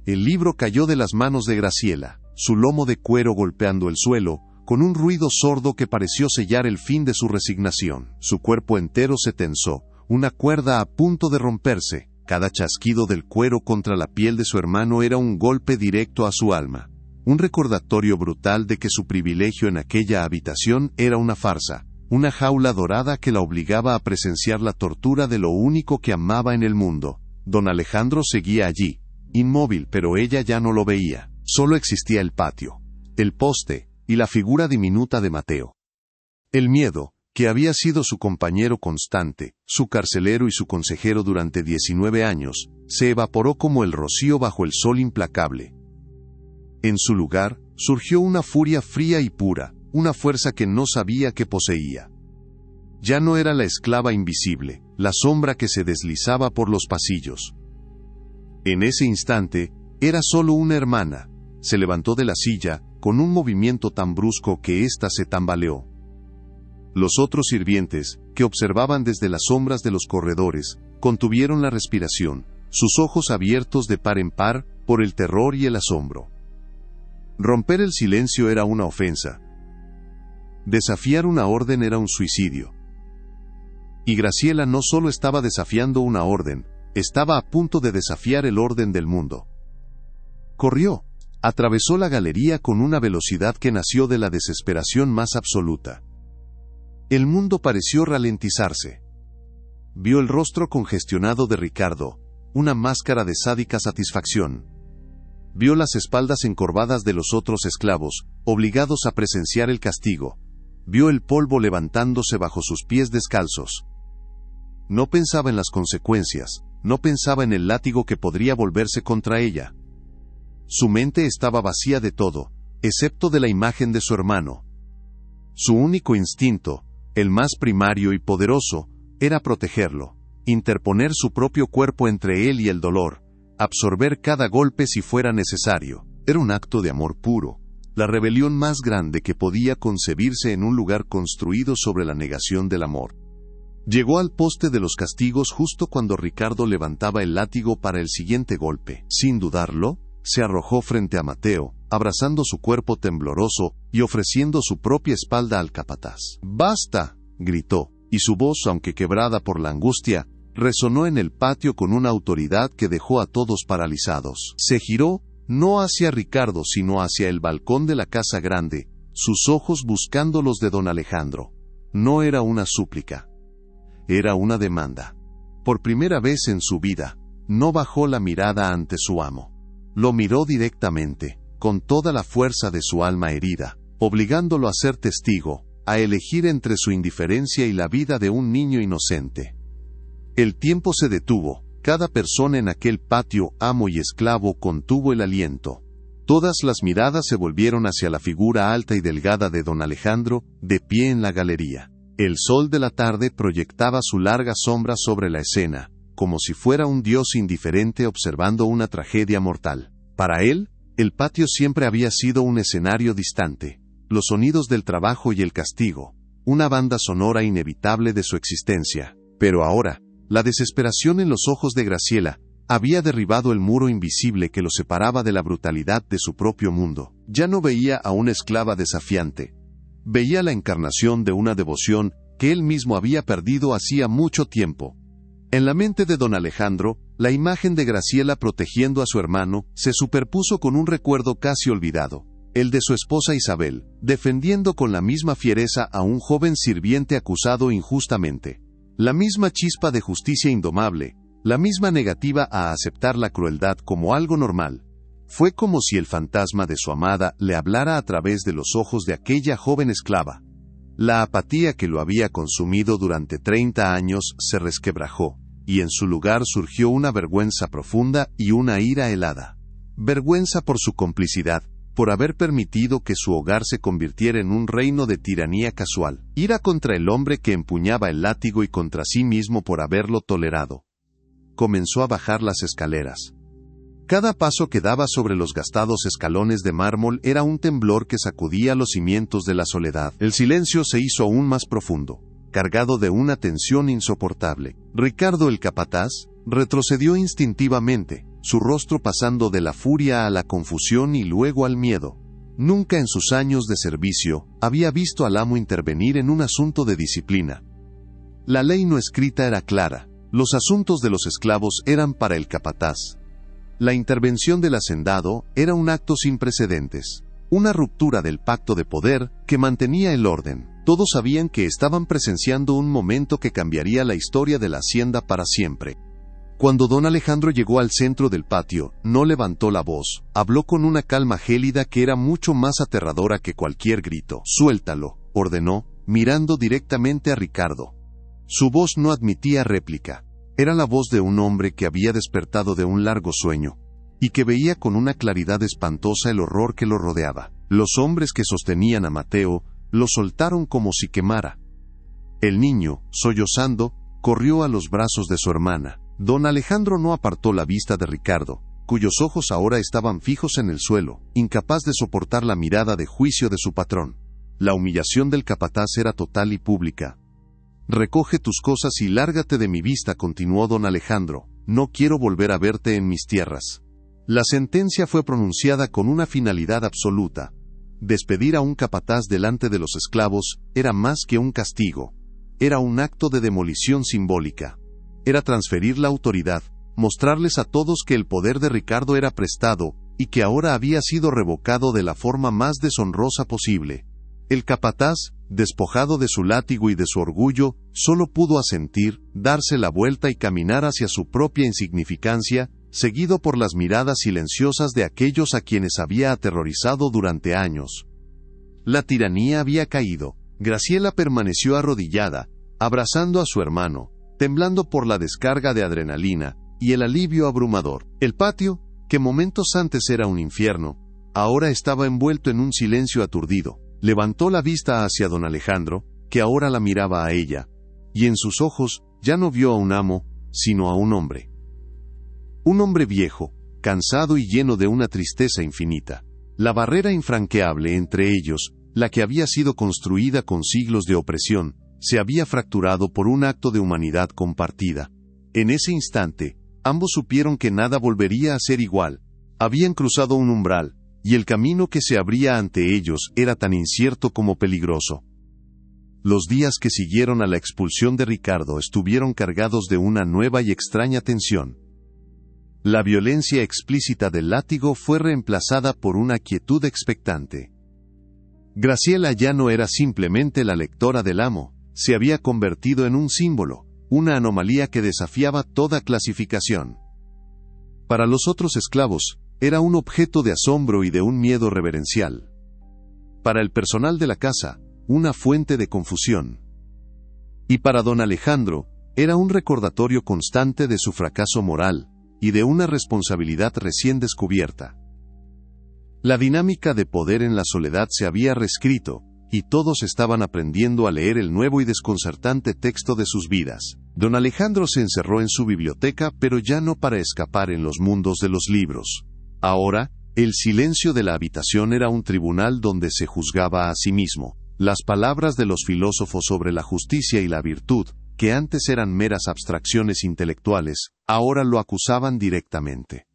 El libro cayó de las manos de Graciela, su lomo de cuero golpeando el suelo, con un ruido sordo que pareció sellar el fin de su resignación. Su cuerpo entero se tensó, una cuerda a punto de romperse. Cada chasquido del cuero contra la piel de su hermano era un golpe directo a su alma. Un recordatorio brutal de que su privilegio en aquella habitación era una farsa, una jaula dorada que la obligaba a presenciar la tortura de lo único que amaba en el mundo. Don Alejandro seguía allí, inmóvil, pero ella ya no lo veía. Solo existía el patio, el poste y la figura diminuta de Mateo. El miedo, que había sido su compañero constante, su carcelero y su consejero durante 19 años, se evaporó como el rocío bajo el sol implacable. En su lugar, surgió una furia fría y pura, una fuerza que no sabía que poseía. Ya no era la esclava invisible, la sombra que se deslizaba por los pasillos. En ese instante, era solo una hermana. Se levantó de la silla, con un movimiento tan brusco que ésta se tambaleó. Los otros sirvientes, que observaban desde las sombras de los corredores, contuvieron la respiración, sus ojos abiertos de par en par, por el terror y el asombro. Romper el silencio era una ofensa. Desafiar una orden era un suicidio. Y Graciela no solo estaba desafiando una orden, estaba a punto de desafiar el orden del mundo. Corrió. Atravesó la galería con una velocidad que nació de la desesperación más absoluta. El mundo pareció ralentizarse. Vio el rostro congestionado de Ricardo, una máscara de sádica satisfacción. Vio las espaldas encorvadas de los otros esclavos, obligados a presenciar el castigo. Vio el polvo levantándose bajo sus pies descalzos. No pensaba en las consecuencias, no pensaba en el látigo que podría volverse contra ella. Su mente estaba vacía de todo, excepto de la imagen de su hermano. Su único instinto, el más primario y poderoso, era protegerlo, interponer su propio cuerpo entre él y el dolor, absorber cada golpe si fuera necesario. Era un acto de amor puro, la rebelión más grande que podía concebirse en un lugar construido sobre la negación del amor. Llegó al poste de los castigos justo cuando Ricardo levantaba el látigo para el siguiente golpe. Sin dudarlo, se arrojó frente a Mateo, abrazando su cuerpo tembloroso y ofreciendo su propia espalda al capataz. ¡Basta!, gritó, y su voz, aunque quebrada por la angustia, resonó en el patio con una autoridad que dejó a todos paralizados. Se giró, no hacia Ricardo sino hacia el balcón de la casa grande, sus ojos buscando los de don Alejandro. No era una súplica. Era una demanda. Por primera vez en su vida, no bajó la mirada ante su amo. Lo miró directamente, con toda la fuerza de su alma herida, obligándolo a ser testigo, a elegir entre su indiferencia y la vida de un niño inocente. El tiempo se detuvo, cada persona en aquel patio, amo y esclavo, contuvo el aliento. Todas las miradas se volvieron hacia la figura alta y delgada de don Alejandro, de pie en la galería. El sol de la tarde proyectaba su larga sombra sobre la escena, como si fuera un dios indiferente observando una tragedia mortal. Para él, el patio siempre había sido un escenario distante, los sonidos del trabajo y el castigo, una banda sonora inevitable de su existencia. Pero ahora, la desesperación en los ojos de Graciela había derribado el muro invisible que lo separaba de la brutalidad de su propio mundo. Ya no veía a una esclava desafiante. Veía la encarnación de una devoción que él mismo había perdido hacía mucho tiempo. En la mente de don Alejandro, la imagen de Graciela protegiendo a su hermano se superpuso con un recuerdo casi olvidado, el de su esposa Isabel, defendiendo con la misma fiereza a un joven sirviente acusado injustamente. La misma chispa de justicia indomable, la misma negativa a aceptar la crueldad como algo normal. Fue como si el fantasma de su amada le hablara a través de los ojos de aquella joven esclava. La apatía que lo había consumido durante 30 años se resquebrajó, y en su lugar surgió una vergüenza profunda y una ira helada. Vergüenza por su complicidad, por haber permitido que su hogar se convirtiera en un reino de tiranía casual. Ira contra el hombre que empuñaba el látigo y contra sí mismo por haberlo tolerado. Comenzó a bajar las escaleras. Cada paso que daba sobre los gastados escalones de mármol era un temblor que sacudía los cimientos de la soledad. El silencio se hizo aún más profundo, cargado de una tensión insoportable. Ricardo el capataz retrocedió instintivamente, su rostro pasando de la furia a la confusión y luego al miedo. Nunca en sus años de servicio había visto al amo intervenir en un asunto de disciplina. La ley no escrita era clara, los asuntos de los esclavos eran para el capataz. La intervención del hacendado era un acto sin precedentes, una ruptura del pacto de poder que mantenía el orden. Todos sabían que estaban presenciando un momento que cambiaría la historia de la hacienda para siempre. Cuando don Alejandro llegó al centro del patio, no levantó la voz, habló con una calma gélida que era mucho más aterradora que cualquier grito. «Suéltalo», ordenó, mirando directamente a Ricardo. Su voz no admitía réplica. Era la voz de un hombre que había despertado de un largo sueño, y que veía con una claridad espantosa el horror que lo rodeaba. Los hombres que sostenían a Mateo lo soltaron como si quemara. El niño, sollozando, corrió a los brazos de su hermana. Don Alejandro no apartó la vista de Ricardo, cuyos ojos ahora estaban fijos en el suelo, incapaz de soportar la mirada de juicio de su patrón. La humillación del capataz era total y pública. «Recoge tus cosas y lárgate de mi vista», continuó don Alejandro. «No quiero volver a verte en mis tierras». La sentencia fue pronunciada con una finalidad absoluta. Despedir a un capataz delante de los esclavos era más que un castigo. Era un acto de demolición simbólica. Era transferir la autoridad, mostrarles a todos que el poder de Ricardo era prestado, y que ahora había sido revocado de la forma más deshonrosa posible. El capataz, despojado de su látigo y de su orgullo, solo pudo asentir, darse la vuelta y caminar hacia su propia insignificancia, seguido por las miradas silenciosas de aquellos a quienes había aterrorizado durante años. La tiranía había caído. Graciela permaneció arrodillada, abrazando a su hermano, temblando por la descarga de adrenalina y el alivio abrumador. El patio, que momentos antes era un infierno, ahora estaba envuelto en un silencio aturdido. Levantó la vista hacia don Alejandro, que ahora la miraba a ella, y en sus ojos ya no vio a un amo, sino a un hombre. Un hombre viejo, cansado y lleno de una tristeza infinita. La barrera infranqueable entre ellos, la que había sido construida con siglos de opresión, se había fracturado por un acto de humanidad compartida. En ese instante, ambos supieron que nada volvería a ser igual. Habían cruzado un umbral, y el camino que se abría ante ellos era tan incierto como peligroso. Los días que siguieron a la expulsión de Ricardo estuvieron cargados de una nueva y extraña tensión. La violencia explícita del látigo fue reemplazada por una quietud expectante. Graciela ya no era simplemente la lectora del amo, se había convertido en un símbolo, una anomalía que desafiaba toda clasificación. Para los otros esclavos, era un objeto de asombro y de un miedo reverencial. Para el personal de la casa, una fuente de confusión. Y para don Alejandro, era un recordatorio constante de su fracaso moral y de una responsabilidad recién descubierta. La dinámica de poder en la soledad se había reescrito, y todos estaban aprendiendo a leer el nuevo y desconcertante texto de sus vidas. Don Alejandro se encerró en su biblioteca, pero ya no para escapar en los mundos de los libros. Ahora, el silencio de la habitación era un tribunal donde se juzgaba a sí mismo. Las palabras de los filósofos sobre la justicia y la virtud, que antes eran meras abstracciones intelectuales, ahora lo acusaban directamente.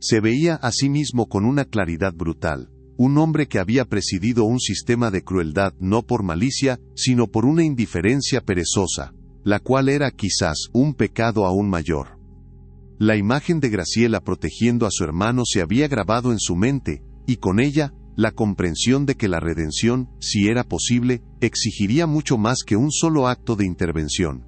Se veía a sí mismo con una claridad brutal, un hombre que había presidido un sistema de crueldad no por malicia, sino por una indiferencia perezosa, la cual era quizás un pecado aún mayor. La imagen de Graciela protegiendo a su hermano se había grabado en su mente, y con ella, la comprensión de que la redención, si era posible, exigiría mucho más que un solo acto de intervención.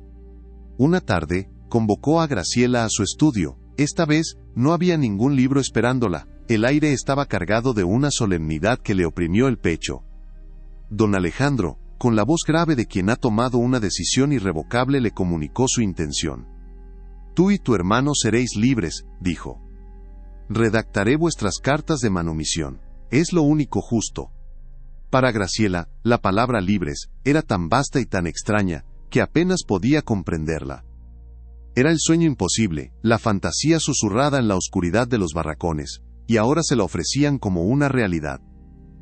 Una tarde, convocó a Graciela a su estudio. Esta vez, no había ningún libro esperándola. El aire estaba cargado de una solemnidad que le oprimió el pecho. Don Alejandro, con la voz grave de quien ha tomado una decisión irrevocable, le comunicó su intención. «Tú y tu hermano seréis libres», dijo. «Redactaré vuestras cartas de manumisión. Es lo único justo». Para Graciela, la palabra libres era tan vasta y tan extraña, que apenas podía comprenderla. Era el sueño imposible, la fantasía susurrada en la oscuridad de los barracones, y ahora se la ofrecían como una realidad.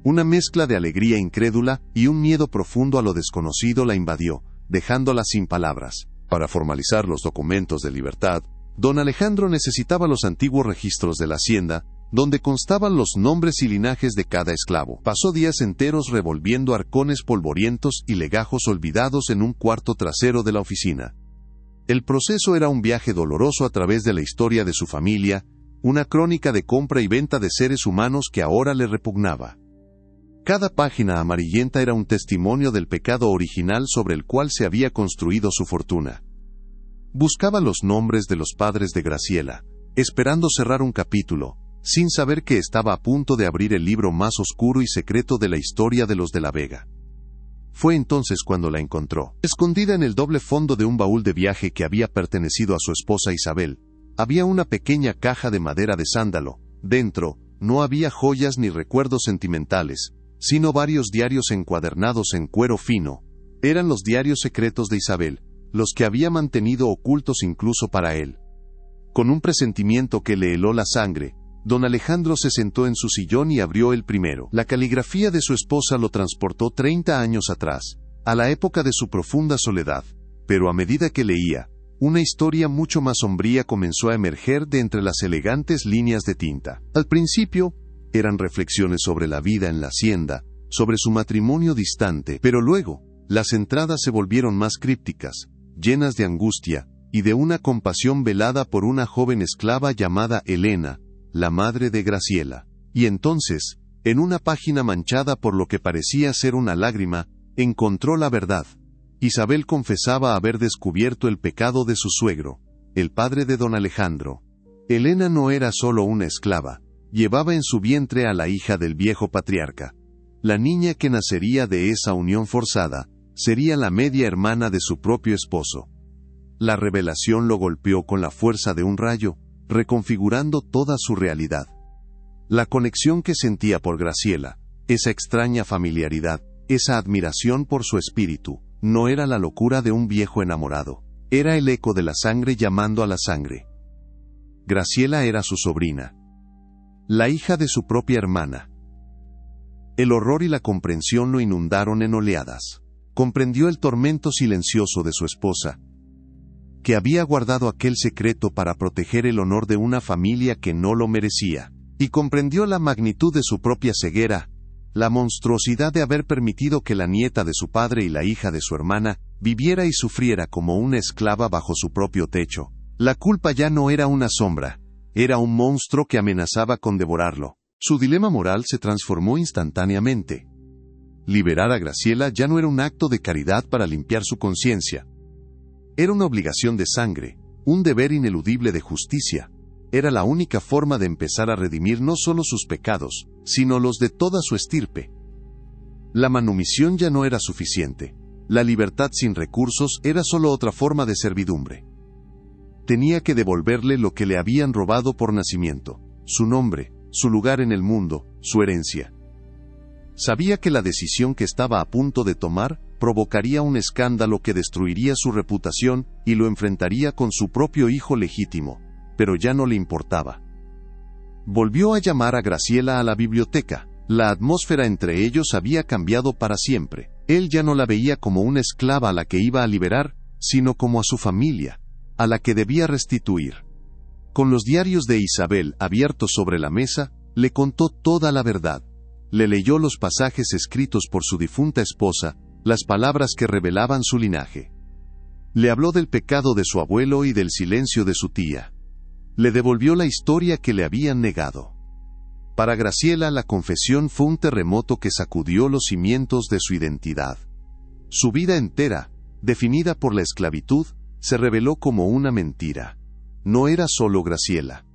Una mezcla de alegría incrédula y un miedo profundo a lo desconocido la invadió, dejándola sin palabras. Para formalizar los documentos de libertad, don Alejandro necesitaba los antiguos registros de la hacienda, donde constaban los nombres y linajes de cada esclavo. Pasó días enteros revolviendo arcones polvorientos y legajos olvidados en un cuarto trasero de la oficina. El proceso era un viaje doloroso a través de la historia de su familia, una crónica de compra y venta de seres humanos que ahora le repugnaba. Cada página amarillenta era un testimonio del pecado original sobre el cual se había construido su fortuna. Buscaba los nombres de los padres de Graciela, esperando cerrar un capítulo, sin saber que estaba a punto de abrir el libro más oscuro y secreto de la historia de los de la Vega. Fue entonces cuando la encontró. Escondida en el doble fondo de un baúl de viaje que había pertenecido a su esposa Isabel, había una pequeña caja de madera de sándalo. Dentro, no había joyas ni recuerdos sentimentales, sino varios diarios encuadernados en cuero fino. Eran los diarios secretos de Isabel, los que había mantenido ocultos incluso para él. Con un presentimiento que le heló la sangre, don Alejandro se sentó en su sillón y abrió el primero. La caligrafía de su esposa lo transportó 30 años atrás, a la época de su profunda soledad, pero a medida que leía, una historia mucho más sombría comenzó a emerger de entre las elegantes líneas de tinta. Al principio, eran reflexiones sobre la vida en la hacienda, sobre su matrimonio distante, pero luego, las entradas se volvieron más crípticas, llenas de angustia, y de una compasión velada por una joven esclava llamada Elena, la madre de Graciela. Y entonces, en una página manchada por lo que parecía ser una lágrima, encontró la verdad. Isabel confesaba haber descubierto el pecado de su suegro, el padre de don Alejandro. Elena no era solo una esclava, llevaba en su vientre a la hija del viejo patriarca. La niña que nacería de esa unión forzada, sería la media hermana de su propio esposo. La revelación lo golpeó con la fuerza de un rayo, reconfigurando toda su realidad. La conexión que sentía por Graciela, esa extraña familiaridad, esa admiración por su espíritu, no era la locura de un viejo enamorado, era el eco de la sangre llamando a la sangre. Graciela era su sobrina, la hija de su propia hermana. El horror y la comprensión lo inundaron en oleadas. Comprendió el tormento silencioso de su esposa, que había guardado aquel secreto para proteger el honor de una familia que no lo merecía, y comprendió la magnitud de su propia ceguera, la monstruosidad de haber permitido que la nieta de su padre y la hija de su hermana viviera y sufriera como una esclava bajo su propio techo. La culpa ya no era una sombra, era un monstruo que amenazaba con devorarlo. Su dilema moral se transformó instantáneamente. Liberar a Graciela ya no era un acto de caridad para limpiar su conciencia. Era una obligación de sangre, un deber ineludible de justicia. Era la única forma de empezar a redimir no solo sus pecados, sino los de toda su estirpe. La manumisión ya no era suficiente. La libertad sin recursos era solo otra forma de servidumbre. Tenía que devolverle lo que le habían robado por nacimiento: su nombre, su lugar en el mundo, su herencia. Sabía que la decisión que estaba a punto de tomar provocaría un escándalo que destruiría su reputación y lo enfrentaría con su propio hijo legítimo, pero ya no le importaba. Volvió a llamar a Graciela a la biblioteca. La atmósfera entre ellos había cambiado para siempre. Él ya no la veía como una esclava a la que iba a liberar, sino como a su familia, a la que debía restituir. Con los diarios de Isabel abiertos sobre la mesa, le contó toda la verdad. Le leyó los pasajes escritos por su difunta esposa, las palabras que revelaban su linaje. Le habló del pecado de su abuelo y del silencio de su tía. Le devolvió la historia que le habían negado. Para Graciela, la confesión fue un terremoto que sacudió los cimientos de su identidad. Su vida entera, definida por la esclavitud, se reveló como una mentira. No era solo Graciela.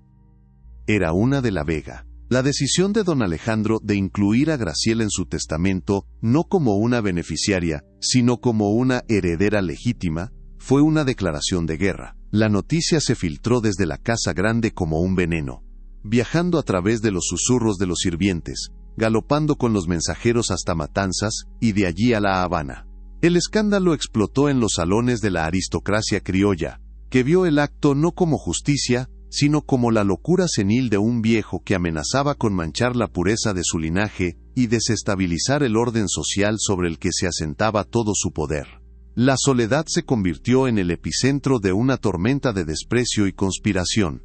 Era una de la Vega. La decisión de don Alejandro de incluir a Graciela en su testamento, no como una beneficiaria, sino como una heredera legítima, fue una declaración de guerra. La noticia se filtró desde la Casa Grande como un veneno, viajando a través de los susurros de los sirvientes, galopando con los mensajeros hasta Matanzas, y de allí a La Habana. El escándalo explotó en los salones de la aristocracia criolla, que vio el acto no como justicia, sino como la locura senil de un viejo que amenazaba con manchar la pureza de su linaje y desestabilizar el orden social sobre el que se asentaba todo su poder. La Soledad se convirtió en el epicentro de una tormenta de desprecio y conspiración.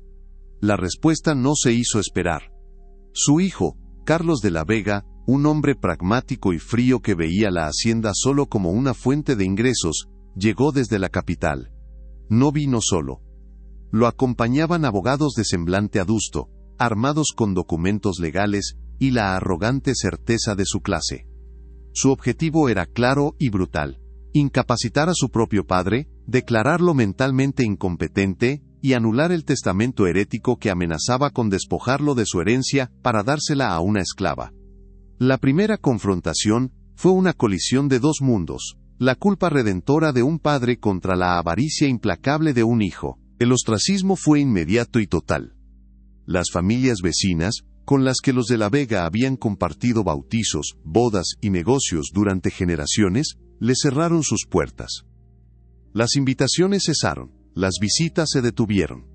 La respuesta no se hizo esperar. Su hijo, Carlos de la Vega, un hombre pragmático y frío que veía la hacienda solo como una fuente de ingresos, llegó desde la capital. No vino solo. Lo acompañaban abogados de semblante adusto, armados con documentos legales y la arrogante certeza de su clase. Su objetivo era claro y brutal: incapacitar a su propio padre, declararlo mentalmente incompetente y anular el testamento herético que amenazaba con despojarlo de su herencia para dársela a una esclava. La primera confrontación fue una colisión de dos mundos: la culpa redentora de un padre contra la avaricia implacable de un hijo. El ostracismo fue inmediato y total. Las familias vecinas, con las que los de la Vega habían compartido bautizos, bodas y negocios durante generaciones, le cerraron sus puertas. Las invitaciones cesaron, las visitas se detuvieron.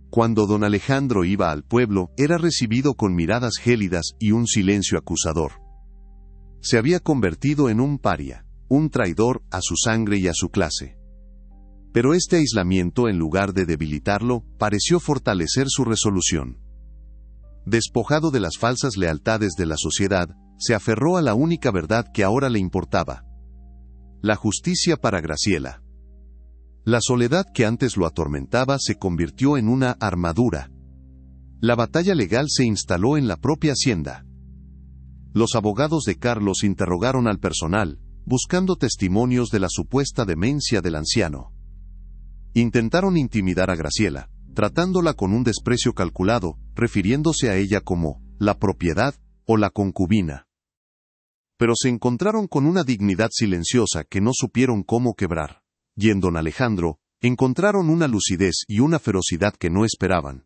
Cuando don Alejandro iba al pueblo, era recibido con miradas gélidas y un silencio acusador. Se había convertido en un paria, un traidor a su sangre y a su clase. Pero este aislamiento, en lugar de debilitarlo, pareció fortalecer su resolución. Despojado de las falsas lealtades de la sociedad, se aferró a la única verdad que ahora le importaba: la justicia para Graciela. La soledad que antes lo atormentaba se convirtió en una armadura. La batalla legal se instaló en la propia hacienda. Los abogados de Carlos interrogaron al personal, buscando testimonios de la supuesta demencia del anciano. Intentaron intimidar a Graciela, tratándola con un desprecio calculado, refiriéndose a ella como la propiedad o la concubina. Pero se encontraron con una dignidad silenciosa que no supieron cómo quebrar. Y en don Alejandro, encontraron una lucidez y una ferocidad que no esperaban.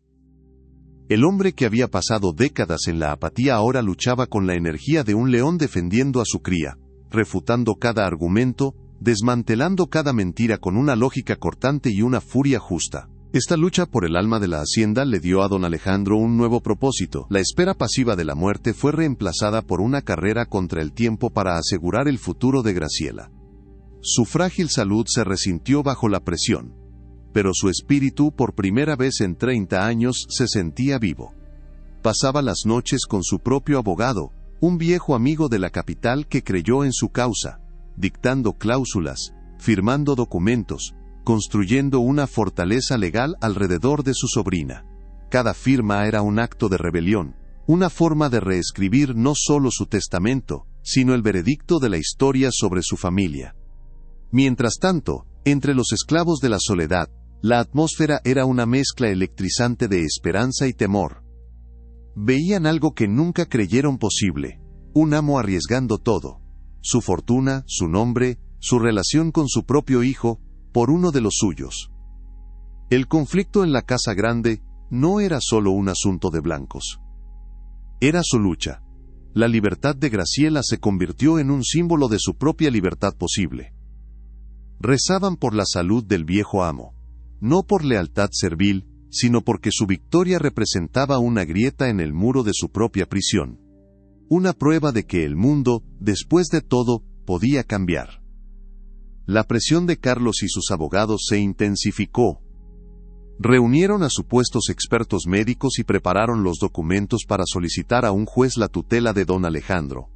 El hombre que había pasado décadas en la apatía ahora luchaba con la energía de un león defendiendo a su cría, refutando cada argumento, desmantelando cada mentira con una lógica cortante y una furia justa. Esta lucha por el alma de la hacienda le dio a don Alejandro un nuevo propósito. La espera pasiva de la muerte fue reemplazada por una carrera contra el tiempo para asegurar el futuro de Graciela. Su frágil salud se resintió bajo la presión, pero su espíritu, por primera vez en 30 años, se sentía vivo. Pasaba las noches con su propio abogado, un viejo amigo de la capital que creyó en su causa, dictando cláusulas, firmando documentos, construyendo una fortaleza legal alrededor de su sobrina. Cada firma era un acto de rebelión, una forma de reescribir no solo su testamento, sino el veredicto de la historia sobre su familia. Mientras tanto, entre los esclavos de la soledad, la atmósfera era una mezcla electrizante de esperanza y temor. Veían algo que nunca creyeron posible: un amo arriesgando todo, su fortuna, su nombre, su relación con su propio hijo, por uno de los suyos. El conflicto en la Casa Grande no era solo un asunto de blancos. Era su lucha. La libertad de Graciela se convirtió en un símbolo de su propia libertad posible. Rezaban por la salud del viejo amo, no por lealtad servil, sino porque su victoria representaba una grieta en el muro de su propia prisión. Una prueba de que el mundo, después de todo, podía cambiar. La presión de Carlos y sus abogados se intensificó. Reunieron a supuestos expertos médicos y prepararon los documentos para solicitar a un juez la tutela de don Alejandro.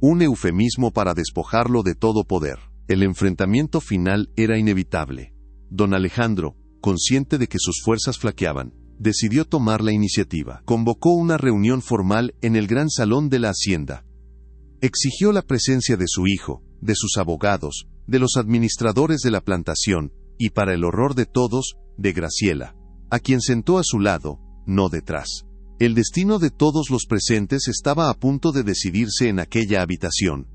Un eufemismo para despojarlo de todo poder. El enfrentamiento final era inevitable. Don Alejandro, consciente de que sus fuerzas flaqueaban, decidió tomar la iniciativa. Convocó una reunión formal en el gran salón de la hacienda. Exigió la presencia de su hijo, de sus abogados, de los administradores de la plantación, y para el horror de todos, de Graciela, a quien sentó a su lado, no detrás. El destino de todos los presentes estaba a punto de decidirse en aquella habitación.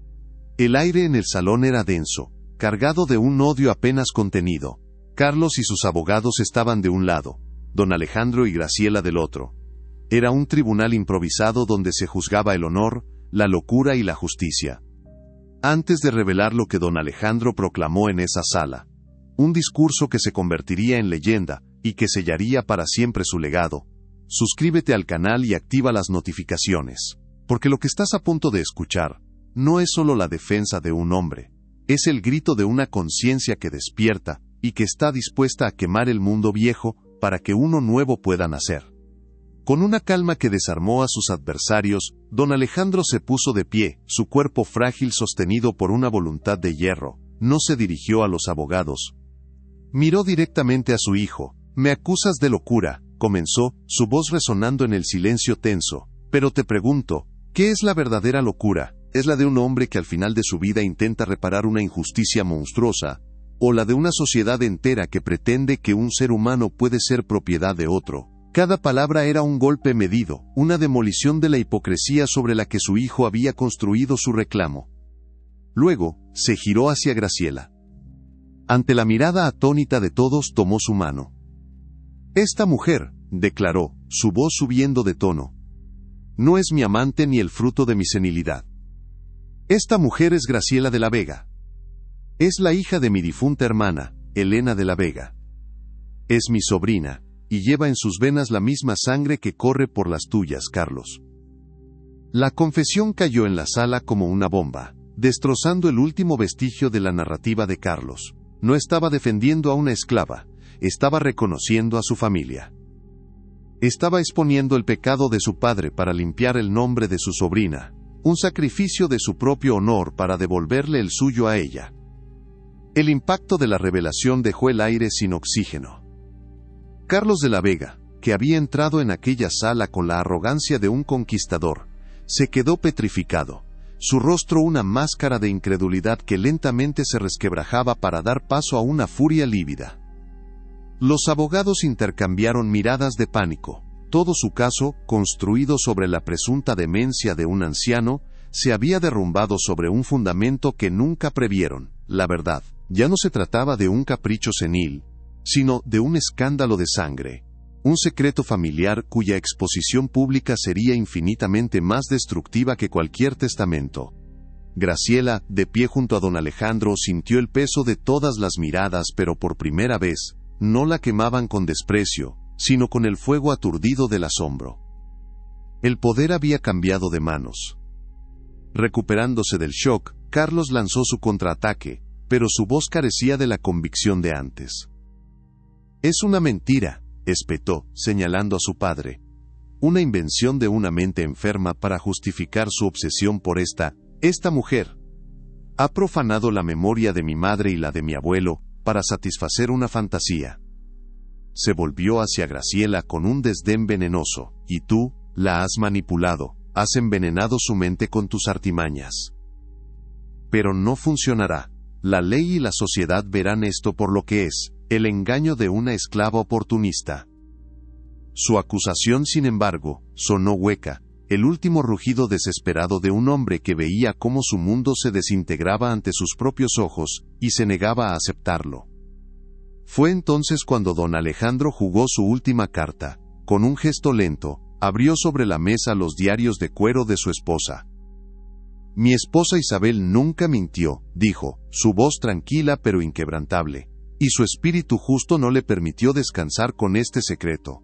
El aire en el salón era denso, cargado de un odio apenas contenido. Carlos y sus abogados estaban de un lado, don Alejandro y Graciela del otro. Era un tribunal improvisado donde se juzgaba el honor, la locura y la justicia. Antes de revelar lo que don Alejandro proclamó en esa sala, un discurso que se convertiría en leyenda y que sellaría para siempre su legado, suscríbete al canal y activa las notificaciones, porque lo que estás a punto de escuchar no es solo la defensa de un hombre, es el grito de una conciencia que despierta y que está dispuesta a quemar el mundo viejo para que uno nuevo pueda nacer. Con una calma que desarmó a sus adversarios, don Alejandro se puso de pie, su cuerpo frágil sostenido por una voluntad de hierro. No se dirigió a los abogados. Miró directamente a su hijo. Me acusas de locura, comenzó, su voz resonando en el silencio tenso. Pero te pregunto, ¿qué es la verdadera locura? ¿Es la de un hombre que al final de su vida intenta reparar una injusticia monstruosa? ¿O la de una sociedad entera que pretende que un ser humano puede ser propiedad de otro? Cada palabra era un golpe medido, una demolición de la hipocresía sobre la que su hijo había construido su reclamo. Luego, se giró hacia Graciela. Ante la mirada atónita de todos, tomó su mano. Esta mujer, declaró, su voz subiendo de tono, no es mi amante ni el fruto de mi senilidad. Esta mujer es Graciela de la Vega. Es la hija de mi difunta hermana, Elena de la Vega. Es mi sobrina, y lleva en sus venas la misma sangre que corre por las tuyas, Carlos. La confesión cayó en la sala como una bomba, destrozando el último vestigio de la narrativa de Carlos. No estaba defendiendo a una esclava, estaba reconociendo a su familia. Estaba exponiendo el pecado de su padre para limpiar el nombre de su sobrina, un sacrificio de su propio honor para devolverle el suyo a ella. El impacto de la revelación dejó el aire sin oxígeno. Carlos de la Vega, que había entrado en aquella sala con la arrogancia de un conquistador, se quedó petrificado, su rostro una máscara de incredulidad que lentamente se resquebrajaba para dar paso a una furia lívida. Los abogados intercambiaron miradas de pánico. Todo su caso, construido sobre la presunta demencia de un anciano, se había derrumbado sobre un fundamento que nunca previeron. La verdad, ya no se trataba de un capricho senil, sino de un escándalo de sangre. Un secreto familiar cuya exposición pública sería infinitamente más destructiva que cualquier testamento. Graciela, de pie junto a don Alejandro, sintió el peso de todas las miradas, pero por primera vez, no la quemaban con desprecio, sino con el fuego aturdido del asombro. El poder había cambiado de manos. Recuperándose del shock, Carlos lanzó su contraataque, pero su voz carecía de la convicción de antes. Es una mentira, espetó, señalando a su padre. Una invención de una mente enferma para justificar su obsesión por esta mujer. Ha profanado la memoria de mi madre y la de mi abuelo, para satisfacer una fantasía. Se volvió hacia Graciela con un desdén venenoso. Y tú, la has manipulado, has envenenado su mente con tus artimañas. Pero no funcionará. La ley y la sociedad verán esto por lo que es, el engaño de una esclava oportunista. Su acusación, sin embargo, sonó hueca, el último rugido desesperado de un hombre que veía cómo su mundo se desintegraba ante sus propios ojos, y se negaba a aceptarlo. Fue entonces cuando don Alejandro jugó su última carta. Con un gesto lento, abrió sobre la mesa los diarios de cuero de su esposa. «Mi esposa Isabel nunca mintió», dijo, su voz tranquila pero inquebrantable, y su espíritu justo no le permitió descansar con este secreto.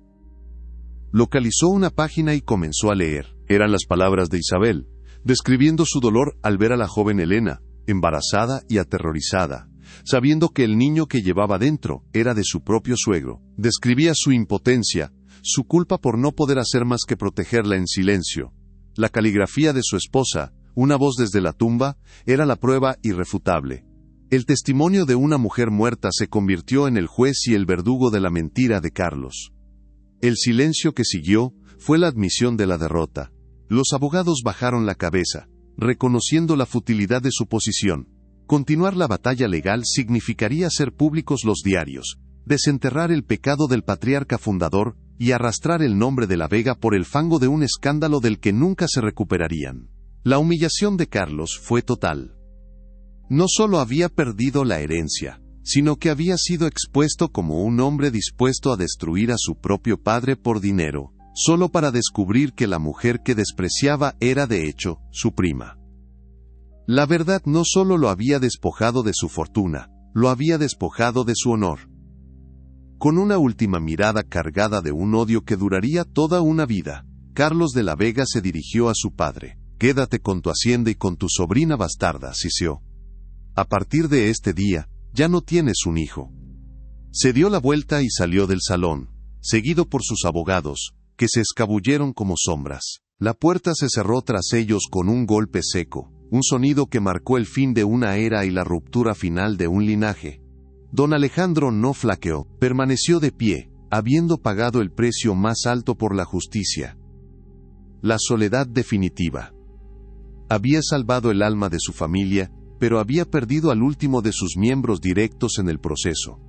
Localizó una página y comenzó a leer. Eran las palabras de Isabel, describiendo su dolor al ver a la joven Elena, embarazada y aterrorizada, sabiendo que el niño que llevaba dentro era de su propio suegro. Describía su impotencia, su culpa por no poder hacer más que protegerla en silencio. La caligrafía de su esposa, una voz desde la tumba, era la prueba irrefutable. El testimonio de una mujer muerta se convirtió en el juez y el verdugo de la mentira de Carlos. El silencio que siguió fue la admisión de la derrota. Los abogados bajaron la cabeza, reconociendo la futilidad de su posición. Continuar la batalla legal significaría hacer públicos los diarios, desenterrar el pecado del patriarca fundador y arrastrar el nombre de la Vega por el fango de un escándalo del que nunca se recuperarían. La humillación de Carlos fue total. No solo había perdido la herencia, sino que había sido expuesto como un hombre dispuesto a destruir a su propio padre por dinero, solo para descubrir que la mujer que despreciaba era de hecho su prima. La verdad no solo lo había despojado de su fortuna, lo había despojado de su honor. Con una última mirada cargada de un odio que duraría toda una vida, Carlos de la Vega se dirigió a su padre. «Quédate con tu hacienda y con tu sobrina bastarda», siseó. «A partir de este día, ya no tienes un hijo». Se dio la vuelta y salió del salón, seguido por sus abogados, que se escabulleron como sombras. La puerta se cerró tras ellos con un golpe seco, un sonido que marcó el fin de una era y la ruptura final de un linaje. Don Alejandro no flaqueó, permaneció de pie, habiendo pagado el precio más alto por la justicia. La soledad definitiva. Había salvado el alma de su familia, pero había perdido al último de sus miembros directos en el proceso.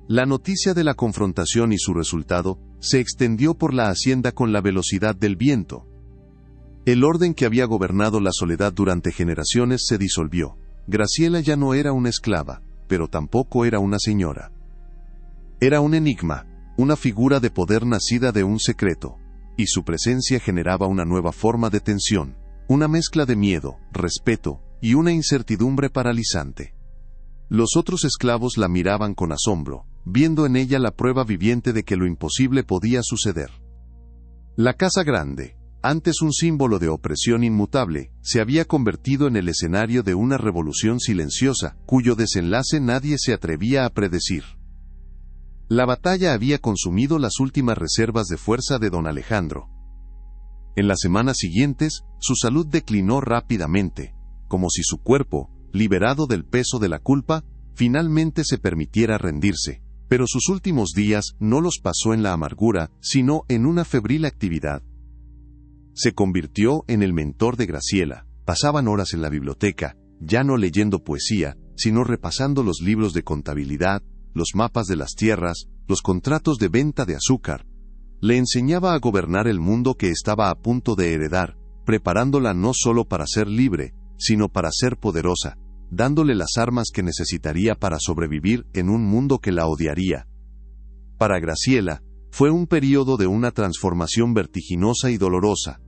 La noticia de la confrontación y su resultado se extendió por la hacienda con la velocidad del viento. El orden que había gobernado la soledad durante generaciones se disolvió. Graciela ya no era una esclava, pero tampoco era una señora. Era un enigma, una figura de poder nacida de un secreto, y su presencia generaba una nueva forma de tensión, una mezcla de miedo, respeto y una incertidumbre paralizante. Los otros esclavos la miraban con asombro, viendo en ella la prueba viviente de que lo imposible podía suceder. La casa grande, antes un símbolo de opresión inmutable, se había convertido en el escenario de una revolución silenciosa, cuyo desenlace nadie se atrevía a predecir. La batalla había consumido las últimas reservas de fuerza de don Alejandro. En las semanas siguientes, su salud declinó rápidamente, como si su cuerpo, liberado del peso de la culpa, finalmente se permitiera rendirse. Pero sus últimos días no los pasó en la amargura, sino en una febril actividad. Se convirtió en el mentor de Graciela. Pasaban horas en la biblioteca, ya no leyendo poesía, sino repasando los libros de contabilidad, los mapas de las tierras, los contratos de venta de azúcar. Le enseñaba a gobernar el mundo que estaba a punto de heredar, preparándola no solo para ser libre, sino para ser poderosa, dándole las armas que necesitaría para sobrevivir en un mundo que la odiaría. Para Graciela, fue un período de una transformación vertiginosa y dolorosa.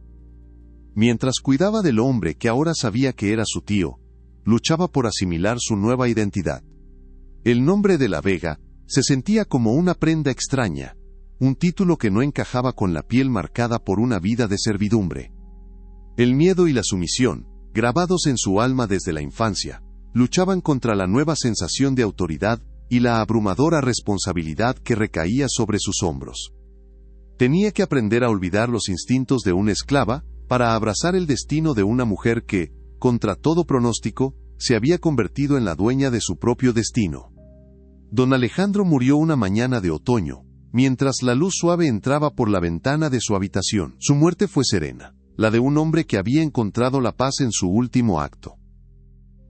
Mientras cuidaba del hombre que ahora sabía que era su tío, luchaba por asimilar su nueva identidad. El nombre de la Vega se sentía como una prenda extraña, un título que no encajaba con la piel marcada por una vida de servidumbre. El miedo y la sumisión, grabados en su alma desde la infancia, luchaban contra la nueva sensación de autoridad y la abrumadora responsabilidad que recaía sobre sus hombros. Tenía que aprender a olvidar los instintos de una esclava para abrazar el destino de una mujer que, contra todo pronóstico, se había convertido en la dueña de su propio destino. Don Alejandro murió una mañana de otoño, mientras la luz suave entraba por la ventana de su habitación. Su muerte fue serena, la de un hombre que había encontrado la paz en su último acto.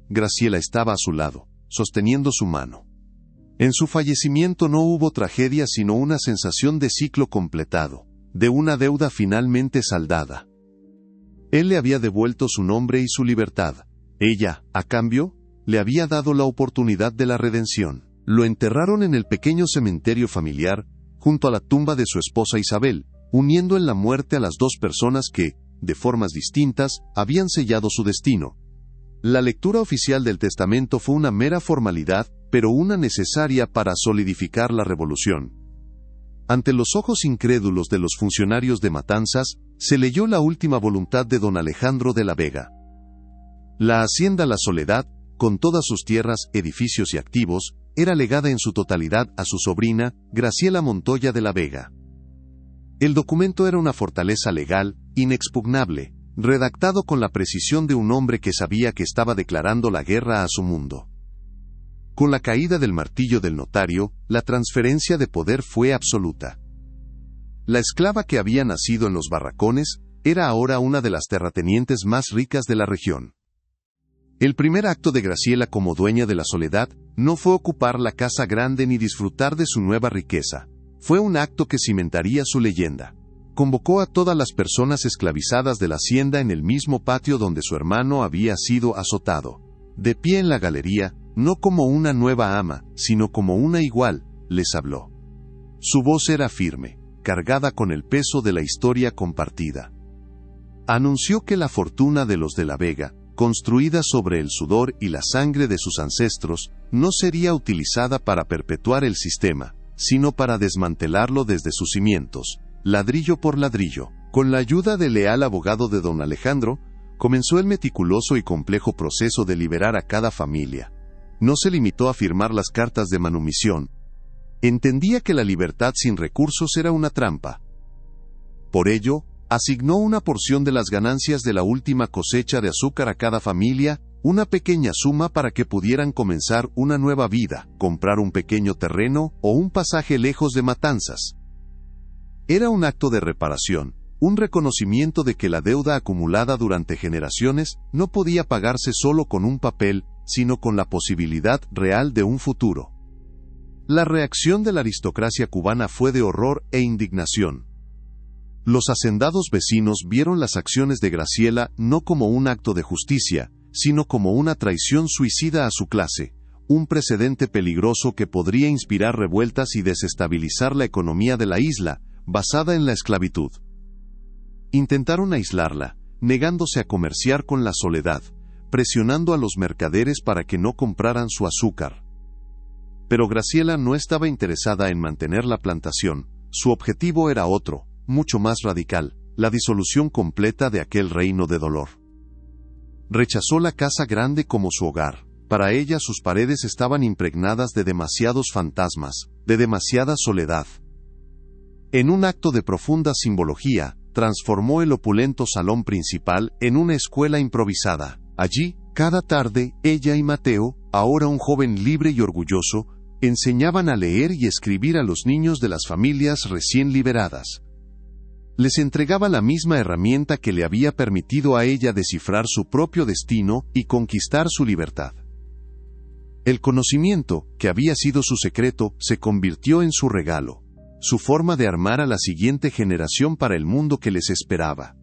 Graciela estaba a su lado, sosteniendo su mano. En su fallecimiento no hubo tragedia sino una sensación de ciclo completado, de una deuda finalmente saldada. Él le había devuelto su nombre y su libertad. Ella, a cambio, le había dado la oportunidad de la redención. Lo enterraron en el pequeño cementerio familiar, junto a la tumba de su esposa Isabel, uniendo en la muerte a las dos personas que, de formas distintas, habían sellado su destino. La lectura oficial del testamento fue una mera formalidad, pero una necesaria para solidificar la revolución. Ante los ojos incrédulos de los funcionarios de Matanzas, se leyó la última voluntad de don Alejandro de la Vega. La hacienda La Soledad, con todas sus tierras, edificios y activos, era legada en su totalidad a su sobrina, Graciela Montoya de la Vega. El documento era una fortaleza legal, inexpugnable, redactado con la precisión de un hombre que sabía que estaba declarando la guerra a su mundo. Con la caída del martillo del notario, la transferencia de poder fue absoluta. La esclava que había nacido en los barracones, era ahora una de las terratenientes más ricas de la región. El primer acto de Graciela como dueña de La Soledad, no fue ocupar la casa grande ni disfrutar de su nueva riqueza. Fue un acto que cimentaría su leyenda. Convocó a todas las personas esclavizadas de la hacienda en el mismo patio donde su hermano había sido azotado. De pie en la galería, no como una nueva ama, sino como una igual, les habló. Su voz era firme, cargada con el peso de la historia compartida. Anunció que la fortuna de los de la Vega, construida sobre el sudor y la sangre de sus ancestros, no sería utilizada para perpetuar el sistema, sino para desmantelarlo desde sus cimientos, ladrillo por ladrillo. Con la ayuda del leal abogado de don Alejandro, comenzó el meticuloso y complejo proceso de liberar a cada familia. No se limitó a firmar las cartas de manumisión. Entendía que la libertad sin recursos era una trampa. Por ello, asignó una porción de las ganancias de la última cosecha de azúcar a cada familia, una pequeña suma para que pudieran comenzar una nueva vida, comprar un pequeño terreno o un pasaje lejos de Matanzas. Era un acto de reparación, un reconocimiento de que la deuda acumulada durante generaciones no podía pagarse solo con un papel, sino con la posibilidad real de un futuro. La reacción de la aristocracia cubana fue de horror e indignación. Los hacendados vecinos vieron las acciones de Graciela no como un acto de justicia, sino como una traición suicida a su clase, un precedente peligroso que podría inspirar revueltas y desestabilizar la economía de la isla, basada en la esclavitud. Intentaron aislarla, negándose a comerciar con La Soledad, presionando a los mercaderes para que no compraran su azúcar. Pero Graciela no estaba interesada en mantener la plantación, su objetivo era otro, mucho más radical, la disolución completa de aquel reino de dolor. Rechazó la casa grande como su hogar. Para ella sus paredes estaban impregnadas de demasiados fantasmas, de demasiada soledad. En un acto de profunda simbología, transformó el opulento salón principal en una escuela improvisada. Allí, cada tarde, ella y Mateo, ahora un joven libre y orgulloso, enseñaban a leer y escribir a los niños de las familias recién liberadas. Les entregaba la misma herramienta que le había permitido a ella descifrar su propio destino y conquistar su libertad. El conocimiento, que había sido su secreto, se convirtió en su regalo, su forma de armar a la siguiente generación para el mundo que les esperaba.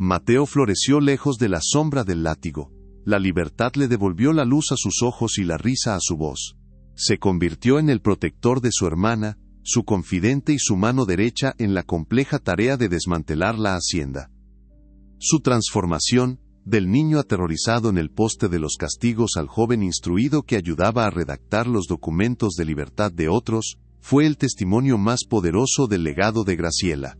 Mateo floreció lejos de la sombra del látigo. La libertad le devolvió la luz a sus ojos y la risa a su voz. Se convirtió en el protector de su hermana, su confidente y su mano derecha en la compleja tarea de desmantelar la hacienda. Su transformación, del niño aterrorizado en el poste de los castigos al joven instruido que ayudaba a redactar los documentos de libertad de otros, fue el testimonio más poderoso del legado de Graciela.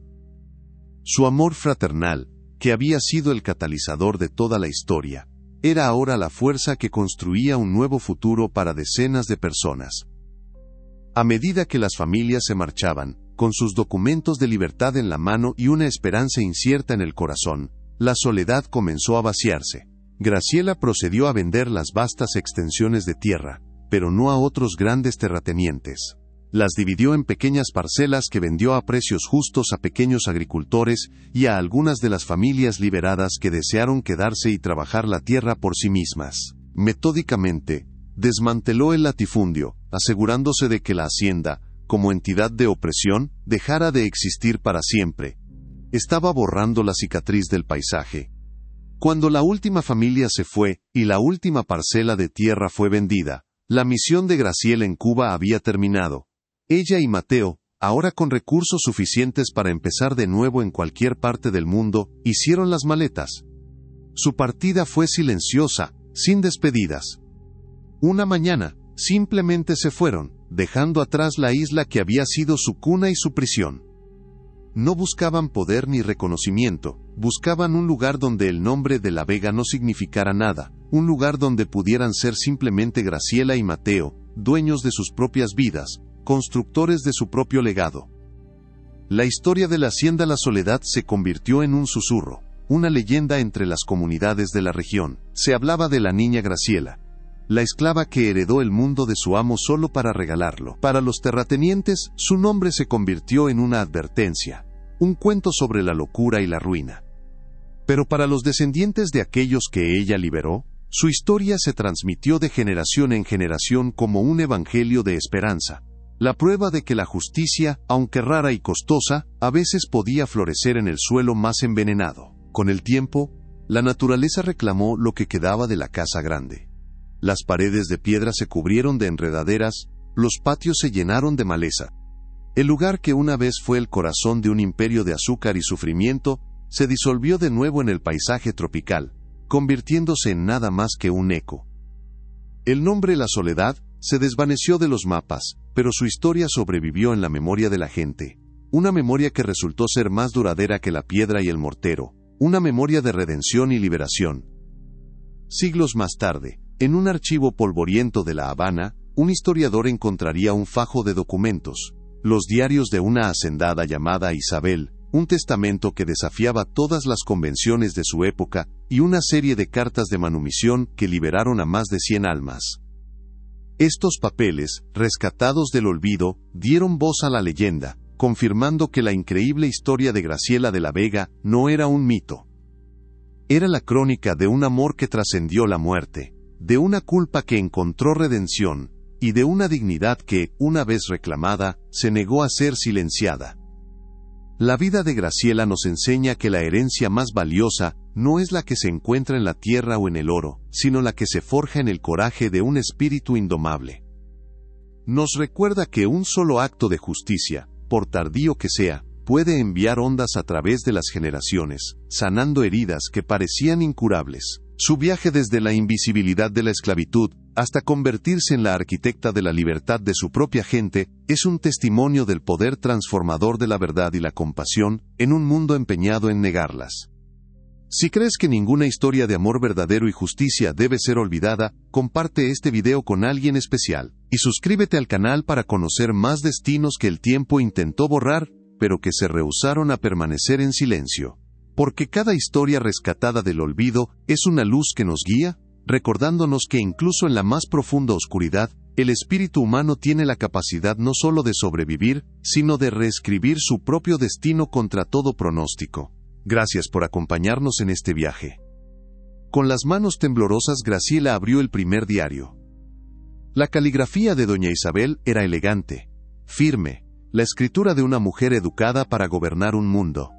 Su amor fraternal, que había sido el catalizador de toda la historia, era ahora la fuerza que construía un nuevo futuro para decenas de personas. A medida que las familias se marchaban, con sus documentos de libertad en la mano y una esperanza incierta en el corazón, la soledad comenzó a vaciarse. Graciela procedió a vender las vastas extensiones de tierra, pero no a otros grandes terratenientes. Las dividió en pequeñas parcelas que vendió a precios justos a pequeños agricultores y a algunas de las familias liberadas que desearon quedarse y trabajar la tierra por sí mismas. Metódicamente, desmanteló el latifundio, asegurándose de que la hacienda, como entidad de opresión, dejara de existir para siempre. estaba borrando la cicatriz del paisaje. Cuando la última familia se fue, y la última parcela de tierra fue vendida, la misión de Graciela en Cuba había terminado. Ella y Mateo, ahora con recursos suficientes para empezar de nuevo en cualquier parte del mundo, hicieron las maletas. Su partida fue silenciosa, sin despedidas. Una mañana, simplemente se fueron, dejando atrás la isla que había sido su cuna y su prisión. No buscaban poder ni reconocimiento, buscaban un lugar donde el nombre de La Vega no significara nada, un lugar donde pudieran ser simplemente Graciela y Mateo, dueños de sus propias vidas, constructores de su propio legado. La historia de la Hacienda La Soledad se convirtió en un susurro, una leyenda entre las comunidades de la región. Se hablaba de la niña Graciela, la esclava que heredó el mundo de su amo solo para regalarlo. Para los terratenientes, su nombre se convirtió en una advertencia, un cuento sobre la locura y la ruina. Pero para los descendientes de aquellos que ella liberó, su historia se transmitió de generación en generación como un evangelio de esperanza, la prueba de que la justicia, aunque rara y costosa, a veces podía florecer en el suelo más envenenado. Con el tiempo, la naturaleza reclamó lo que quedaba de la casa grande. Las paredes de piedra se cubrieron de enredaderas, los patios se llenaron de maleza. El lugar que una vez fue el corazón de un imperio de azúcar y sufrimiento, se disolvió de nuevo en el paisaje tropical, convirtiéndose en nada más que un eco. El nombre La Soledad se desvaneció de los mapas, pero su historia sobrevivió en la memoria de la gente, una memoria que resultó ser más duradera que la piedra y el mortero, una memoria de redención y liberación. Siglos más tarde, en un archivo polvoriento de La Habana, un historiador encontraría un fajo de documentos, los diarios de una hacendada llamada Isabel, un testamento que desafiaba todas las convenciones de su época, y una serie de cartas de manumisión que liberaron a más de 100 almas. Estos papeles, rescatados del olvido, dieron voz a la leyenda, confirmando que la increíble historia de Graciela de la Vega no era un mito. Era la crónica de un amor que trascendió la muerte, de una culpa que encontró redención, y de una dignidad que, una vez reclamada, se negó a ser silenciada. La vida de Graciela nos enseña que la herencia más valiosa no es la que se encuentra en la tierra o en el oro, sino la que se forja en el coraje de un espíritu indomable. Nos recuerda que un solo acto de justicia, por tardío que sea, puede enviar ondas a través de las generaciones, sanando heridas que parecían incurables. Su viaje desde la invisibilidad de la esclavitud hasta convertirse en la arquitecta de la libertad de su propia gente es un testimonio del poder transformador de la verdad y la compasión en un mundo empeñado en negarlas. Si crees que ninguna historia de amor verdadero y justicia debe ser olvidada, comparte este video con alguien especial, y suscríbete al canal para conocer más destinos que el tiempo intentó borrar, pero que se rehusaron a permanecer en silencio. Porque cada historia rescatada del olvido es una luz que nos guía, recordándonos que incluso en la más profunda oscuridad, el espíritu humano tiene la capacidad no solo de sobrevivir, sino de reescribir su propio destino contra todo pronóstico. Gracias por acompañarnos en este viaje. Con las manos temblorosas, Graciela abrió el primer diario. La caligrafía de doña Isabel era elegante, firme, la escritura de una mujer educada para gobernar un mundo.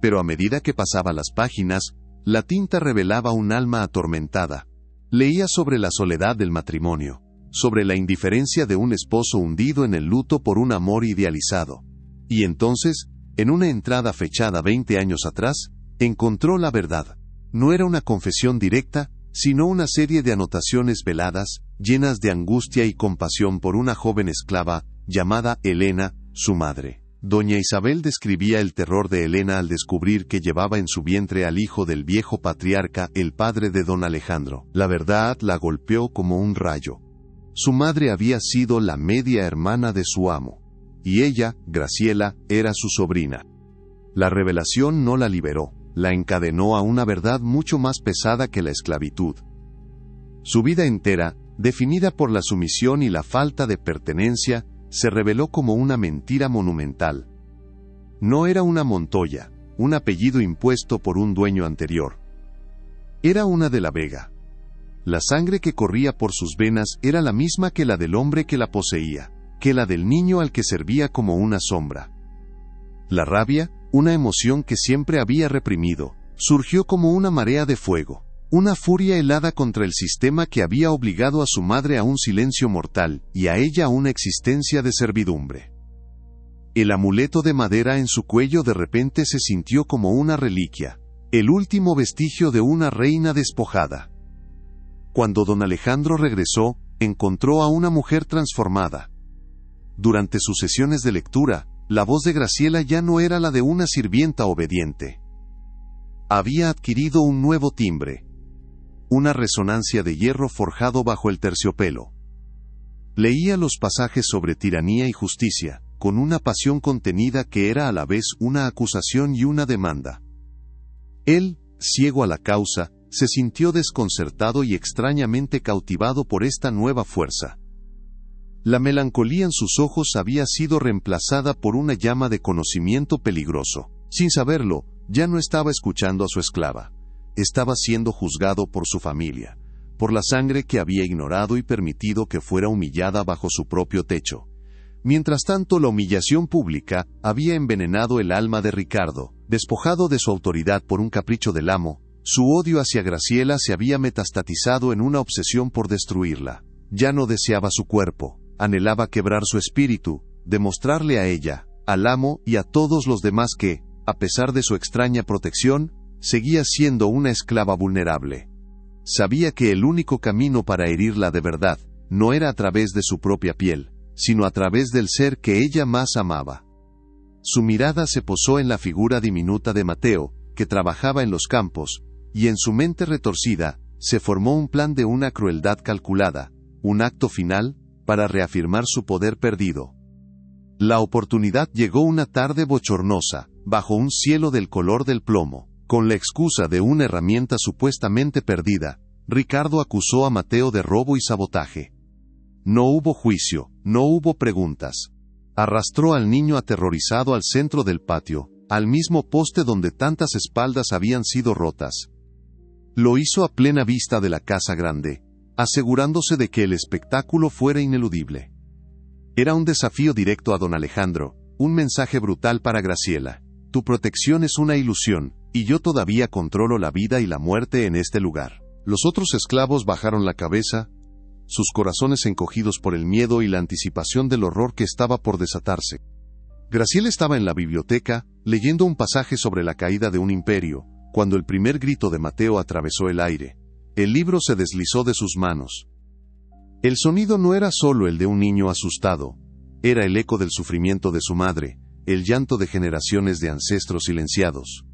Pero a medida que pasaba las páginas, la tinta revelaba un alma atormentada. Leía sobre la soledad del matrimonio, sobre la indiferencia de un esposo hundido en el luto por un amor idealizado. Y entonces, en una entrada fechada 20 años atrás, encontró la verdad. No era una confesión directa, sino una serie de anotaciones veladas, llenas de angustia y compasión por una joven esclava, llamada Elena, su madre. Doña Isabel describía el terror de Elena al descubrir que llevaba en su vientre al hijo del viejo patriarca, el padre de don Alejandro. La verdad la golpeó como un rayo. Su madre había sido la media hermana de su amo, y ella, Graciela, era su sobrina. La revelación no la liberó, la encadenó a una verdad mucho más pesada que la esclavitud. Su vida entera, definida por la sumisión y la falta de pertenencia, se reveló como una mentira monumental. No era una Montoya, un apellido impuesto por un dueño anterior. Era una de la Vega. La sangre que corría por sus venas era la misma que la del hombre que la poseía, que la del niño al que servía como una sombra. La rabia, Una emoción que siempre había reprimido, surgió como una marea de fuego. Una furia helada contra el sistema que había obligado a su madre a un silencio mortal, y a ella a una existencia de servidumbre. El amuleto de madera en su cuello de repente se sintió como una reliquia, el último vestigio de una reina despojada. Cuando don Alejandro regresó, encontró a una mujer transformada. Durante sus sesiones de lectura, la voz de Graciela ya no era la de una sirvienta obediente. Había adquirido un nuevo timbre. Una resonancia de hierro forjado bajo el terciopelo. Leía los pasajes sobre tiranía y justicia, con una pasión contenida que era a la vez una acusación y una demanda. Él, ciego a la causa, se sintió desconcertado y extrañamente cautivado por esta nueva fuerza. La melancolía en sus ojos había sido reemplazada por una llama de conocimiento peligroso. Sin saberlo, ya no estaba escuchando a su esclava. Estaba siendo juzgado por su familia, por la sangre que había ignorado y permitido que fuera humillada bajo su propio techo. Mientras tanto, la humillación pública había envenenado el alma de Ricardo. Despojado de su autoridad por un capricho del amo, su odio hacia Graciela se había metastatizado en una obsesión por destruirla. Ya no deseaba su cuerpo, anhelaba quebrar su espíritu, demostrarle a ella, al amo y a todos los demás que, a pesar de su extraña protección, seguía siendo una esclava vulnerable. Sabía que el único camino para herirla de verdad no era a través de su propia piel, sino a través del ser que ella más amaba. Su mirada se posó en la figura diminuta de Mateo, que trabajaba en los campos, y en su mente retorcida, se formó un plan de una crueldad calculada, un acto final, para reafirmar su poder perdido. La oportunidad llegó una tarde bochornosa, bajo un cielo del color del plomo. Con la excusa de una herramienta supuestamente perdida, Ricardo acusó a Mateo de robo y sabotaje. No hubo juicio, no hubo preguntas. Arrastró al niño aterrorizado al centro del patio, al mismo poste donde tantas espaldas habían sido rotas. Lo hizo a plena vista de la casa grande, asegurándose de que el espectáculo fuera ineludible. Era un desafío directo a don Alejandro, un mensaje brutal para Graciela. Tu protección es una ilusión, y yo todavía controlo la vida y la muerte en este lugar. Los otros esclavos bajaron la cabeza, sus corazones encogidos por el miedo y la anticipación del horror que estaba por desatarse. Graciela estaba en la biblioteca, leyendo un pasaje sobre la caída de un imperio, cuando el primer grito de Mateo atravesó el aire. El libro se deslizó de sus manos. El sonido no era solo el de un niño asustado, era el eco del sufrimiento de su madre, el llanto de generaciones de ancestros silenciados.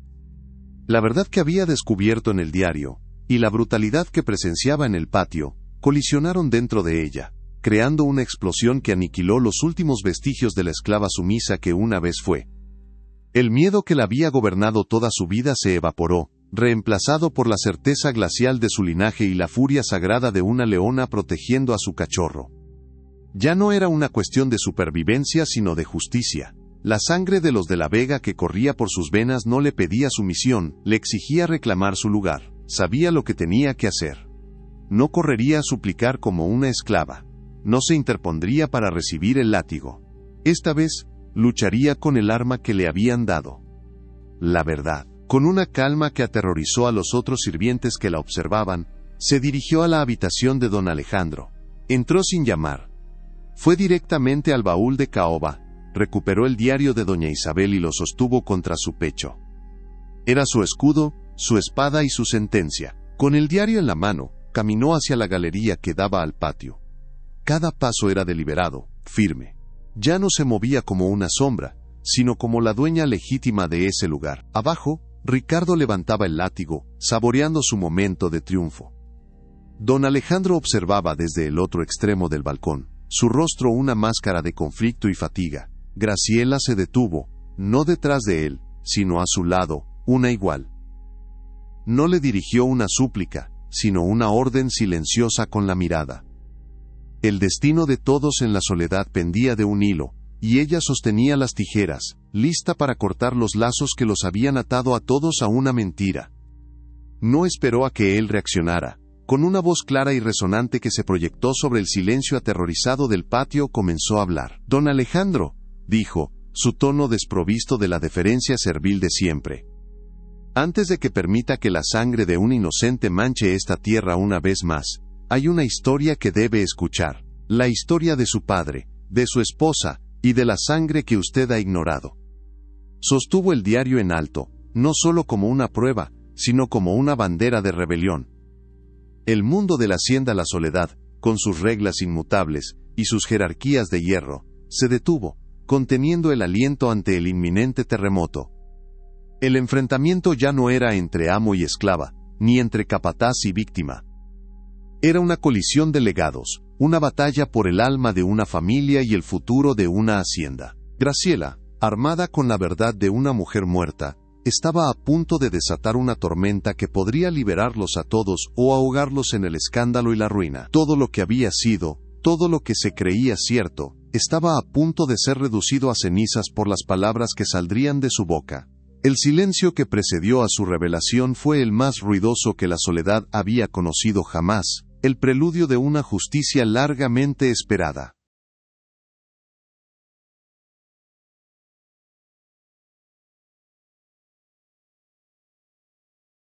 La verdad que había descubierto en el diario, y la brutalidad que presenciaba en el patio, colisionaron dentro de ella, creando una explosión que aniquiló los últimos vestigios de la esclava sumisa que una vez fue. El miedo que la había gobernado toda su vida se evaporó, reemplazado por la certeza glacial de su linaje y la furia sagrada de una leona protegiendo a su cachorro. Ya no era una cuestión de supervivencia sino de justicia. La sangre de los de la Vega que corría por sus venas no le pedía sumisión, le exigía reclamar su lugar. Sabía lo que tenía que hacer. No correría a suplicar como una esclava. No se interpondría para recibir el látigo. Esta vez, lucharía con el arma que le habían dado. La verdad. Con una calma que aterrorizó a los otros sirvientes que la observaban, se dirigió a la habitación de don Alejandro. Entró sin llamar. Fue directamente al baúl de caoba, recuperó el diario de doña Isabel y lo sostuvo contra su pecho. Era su escudo, su espada y su sentencia. Con el diario en la mano, caminó hacia la galería que daba al patio. Cada paso era deliberado, firme. Ya no se movía como una sombra, sino como la dueña legítima de ese lugar. Abajo, Ricardo levantaba el látigo, saboreando su momento de triunfo. Don Alejandro observaba desde el otro extremo del balcón, su rostro una máscara de conflicto y fatiga. Graciela se detuvo, no detrás de él, sino a su lado, una igual. No le dirigió una súplica, sino una orden silenciosa con la mirada. El destino de todos en la soledad pendía de un hilo, y ella sostenía las tijeras, lista para cortar los lazos que los habían atado a todos a una mentira. No esperó a que él reaccionara. Con una voz clara y resonante que se proyectó sobre el silencio aterrorizado del patio comenzó a hablar. «Don Alejandro», dijo, su tono desprovisto de la deferencia servil de siempre. Antes de que permita que la sangre de un inocente manche esta tierra una vez más, hay una historia que debe escuchar. La historia de su padre, de su esposa, y de la sangre que usted ha ignorado. Sostuvo el diario en alto, no solo como una prueba, sino como una bandera de rebelión. El mundo de la hacienda La Soledad, con sus reglas inmutables, y sus jerarquías de hierro, se detuvo, conteniendo el aliento ante el inminente terremoto. El enfrentamiento ya no era entre amo y esclava, ni entre capataz y víctima. Era una colisión de legados, una batalla por el alma de una familia y el futuro de una hacienda. Graciela, armada con la verdad de una mujer muerta, estaba a punto de desatar una tormenta que podría liberarlos a todos o ahogarlos en el escándalo y la ruina. Todo lo que había sido, todo lo que se creía cierto, estaba a punto de ser reducido a cenizas por las palabras que saldrían de su boca. El silencio que precedió a su revelación fue el más ruidoso que la Soledad había conocido jamás, el preludio de una justicia largamente esperada.